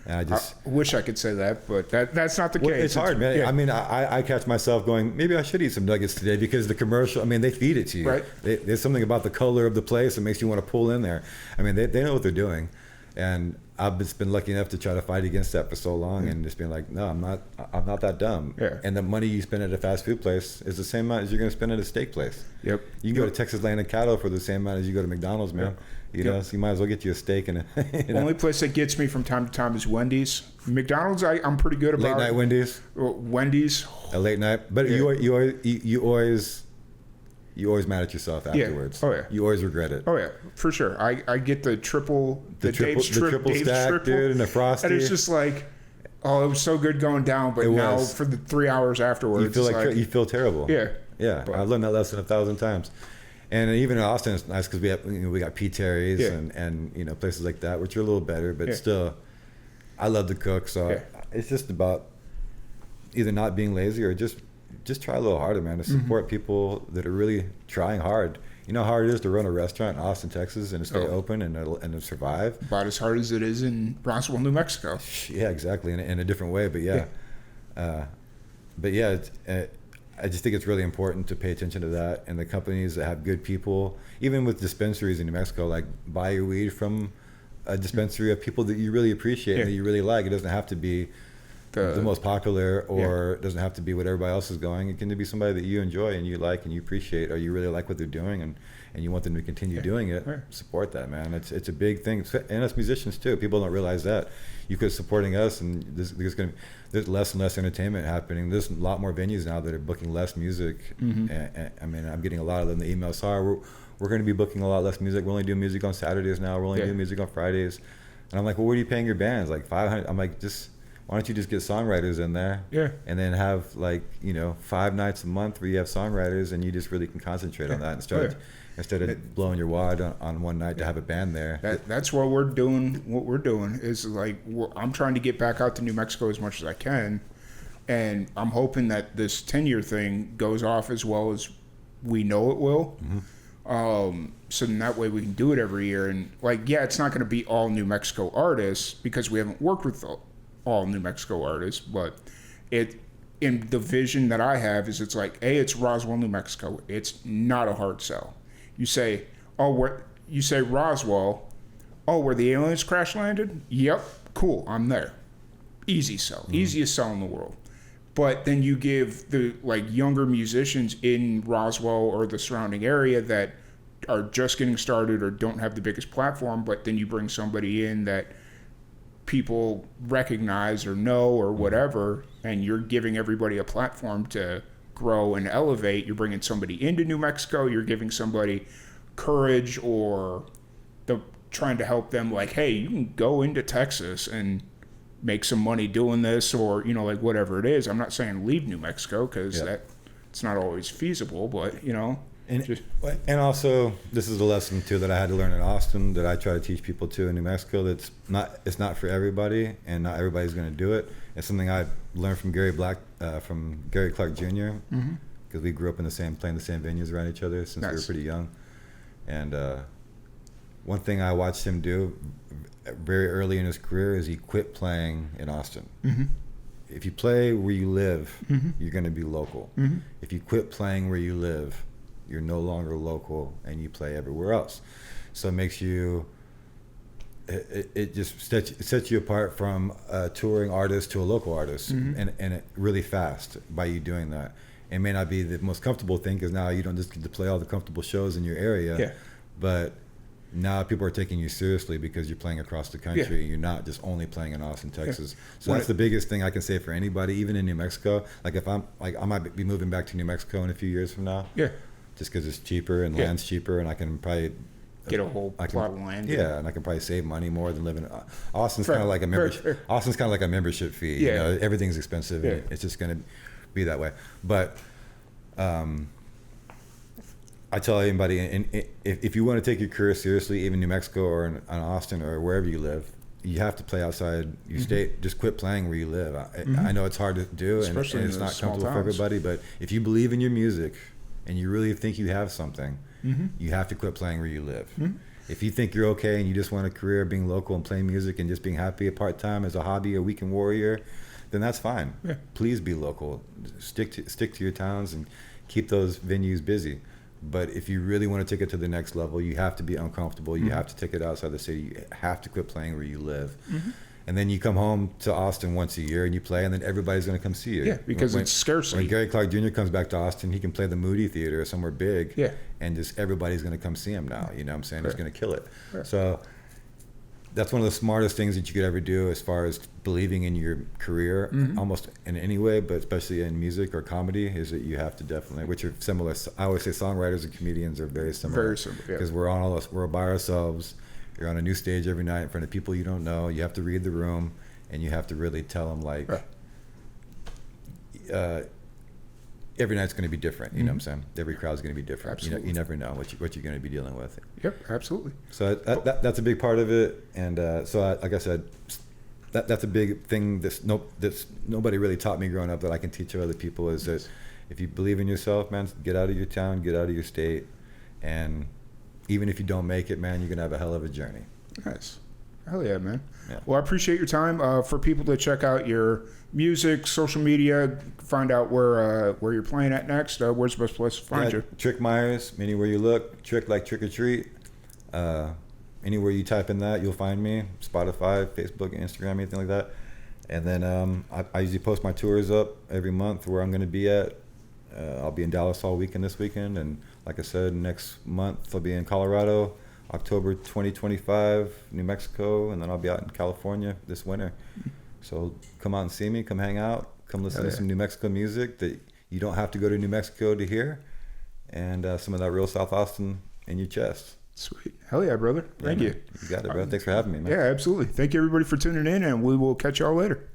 And I wish I could say that, but that's not the case. It's hard, man. I mean, I catch myself going, maybe I should eat some nuggets today because the commercial. I mean, they feed it to you. Right. There's something about the color of the place that makes you want to pull in there. I mean, they know what they're doing, and I've just been lucky enough to try to fight against that for so long, and just being like, no, I'm not that dumb. Yeah. And the money you spend at a fast food place is the same amount as you're going to spend at a steak place. Yep. You can go to Texas Land and Cattle for the same amount as you go to McDonald's, man. You know, so you might as well get you a steak and the only place that gets me from time to time is Wendy's. McDonald's, I'm pretty good about. Late night Wendy's. Wendy's. A late night, but you always mad at yourself afterwards. Oh yeah. You always regret it. Oh yeah, for sure. I get the triple triple stack, dude, and the frosty. And it's just like, oh, it was so good going down, but now for the 3 hours afterwards, you feel like you feel terrible. Yeah. Yeah. I've learned that lesson 1,000 times. And even in Austin, it's nice because we got P. Terry's and you know places like that, which are a little better, but still, I love to cook. So it's just about either not being lazy or just try a little harder, man, to support people that are really trying hard. You know how hard it is to run a restaurant in Austin, Texas, and to stay open and to survive. About as hard as it is in Roswell, New Mexico. Yeah, exactly, in a different way, but I just think it's really important to pay attention to that, and the companies that have good people, even with dispensaries in New Mexico, like buy your weed from a dispensary of people that you really appreciate and that you really like. It doesn't have to be the most popular, or it doesn't have to be what everybody else is going. It can be somebody that you enjoy and you like and you appreciate, or you really like what they're doing and you want them to continue doing it. Support that, man. It's a big thing, and us musicians too. People don't realize that. You could supporting us, and there's less and less entertainment happening. There's a lot more venues now that are booking less music. And I mean, I'm getting a lot of them. The emails, sorry, we're going to be booking a lot less music. We're only doing music on Saturdays now. We're only doing music on Fridays. And I'm like, well, what are you paying your bands? Like $500. I'm like, why don't you just get songwriters in there? Yeah. And then have 5 nights a month where you have songwriters and you just really can concentrate on that instead of blowing your wad on one night to have a band there. That's what we're doing. What we're doing is I'm trying to get back out to New Mexico as much as I can, and I'm hoping that this 10-year thing goes off as well as we know it will. So then that way we can do it every year. And it's not going to be all New Mexico artists because we haven't worked with all New Mexico artists, but in the vision that I have is it's Roswell, New Mexico. It's not a hard sell. You say Roswell, where the aliens crash landed? Yep, cool, I'm there. Easy sell, easiest sell in the world. But then you give the younger musicians in Roswell or the surrounding area that are just getting started or don't have the biggest platform, but then you bring somebody in that people recognize or know or whatever, and you're giving everybody a platform to grow and elevate. You're bringing somebody into New Mexico, you're giving somebody courage or trying to help them hey, you can go into Texas and make some money doing this, or whatever it is. I'm not saying leave New Mexico because it's not always feasible, but and also this is a lesson too that I had to learn in Austin that I try to teach people too in New Mexico. It's not for everybody, and not everybody's going to do it. It's something I learned from Gary Clark Jr. Because we grew up playing the same venues around each other since we were pretty young. And one thing I watched him do very early in his career is he quit playing in Austin. Mm-hmm. If you play where you live, mm-hmm. you're going to be local. Mm-hmm. If you quit playing where you live, you're no longer local and you play everywhere else. So it makes you, it just sets you apart from a touring artist to a local artist, mm-hmm. and it really fast by you doing that. It may not be the most comfortable thing because now you don't just get to play all the comfortable shows in your area, but now people are taking you seriously because you're playing across the country. You're not just only playing in Austin, Texas. So that's the biggest thing I can say for anybody, even in New Mexico. Like if I'm like, I might be moving back to New Mexico in a few years from now. Just because it's cheaper and land's cheaper, and I can probably get a whole plot of land. And I can probably save money more than living. Austin's kind of like a membership. Austin's kind of like a membership fee. You know, everything's expensive. And it's just going to be that way. But I tell anybody, and if you want to take your career seriously, even New Mexico or in Austin or wherever you live, you have to play outside your state. Just quit playing where you live. I know it's hard to do, and it's not comfortable for everybody, but if you believe in your music and you really think you have something, you have to quit playing where you live. If you think you're okay and you just want a career being local and playing music and just being happy part-time as a hobby, a weekend warrior, then that's fine. Please be local. Stick to your towns and keep those venues busy. But if you really want to take it to the next level, you have to be uncomfortable. You have to take it outside the city. You have to quit playing where you live. And then you come home to Austin once a year and you play, and then everybody's going to come see you. Because it's scarcity. When Gary Clark Jr. comes back to Austin, he can play the Moody Theater or somewhere big. And just everybody's going to come see him now. You know what I'm saying? He's going to kill it. So that's one of the smartest things that you could ever do as far as believing in your career, almost in any way, but especially in music or comedy, is that you have to definitely, which are similar. I always say songwriters and comedians are very similar. Very similar, because we're by ourselves. You're on a new stage every night in front of people you don't know. You have to read the room, and you have to really tell them, like, every night's going to be different. You know what I'm saying? Every crowd's going to be different. You never know what you're going to be dealing with. Absolutely. So that's a big part of it. And like I said, that's a big thing that's nobody really taught me growing up that I can teach other people, is that if you believe in yourself, man, get out of your town, get out of your state, and even if you don't make it, man, you're going to have a hell of a journey. Nice. Hell yeah, man. Well, I appreciate your time. For people to check out your music, social media, find out where you're playing at next, where's the best place to find you? Trick Myers, anywhere you look. Trick like trick or treat. Anywhere you type in that, you'll find me. Spotify, Facebook, Instagram, anything like that. And then I usually post my tours up every month where I'm going to be at. I'll be in Dallas all weekend this weekend, and like I said, next month I'll be in Colorado, October 2025, New Mexico, and then I'll be out in California this winter. So come out and see me, come hang out, come listen to some New Mexico music that you don't have to go to New Mexico to hear, and some of that real South Austin in your chest. Sweet. Hell yeah, brother. Thank you. You got it, bro. Thanks for having me, man. Yeah, absolutely. Thank you, everybody, for tuning in, and we will catch y'all later.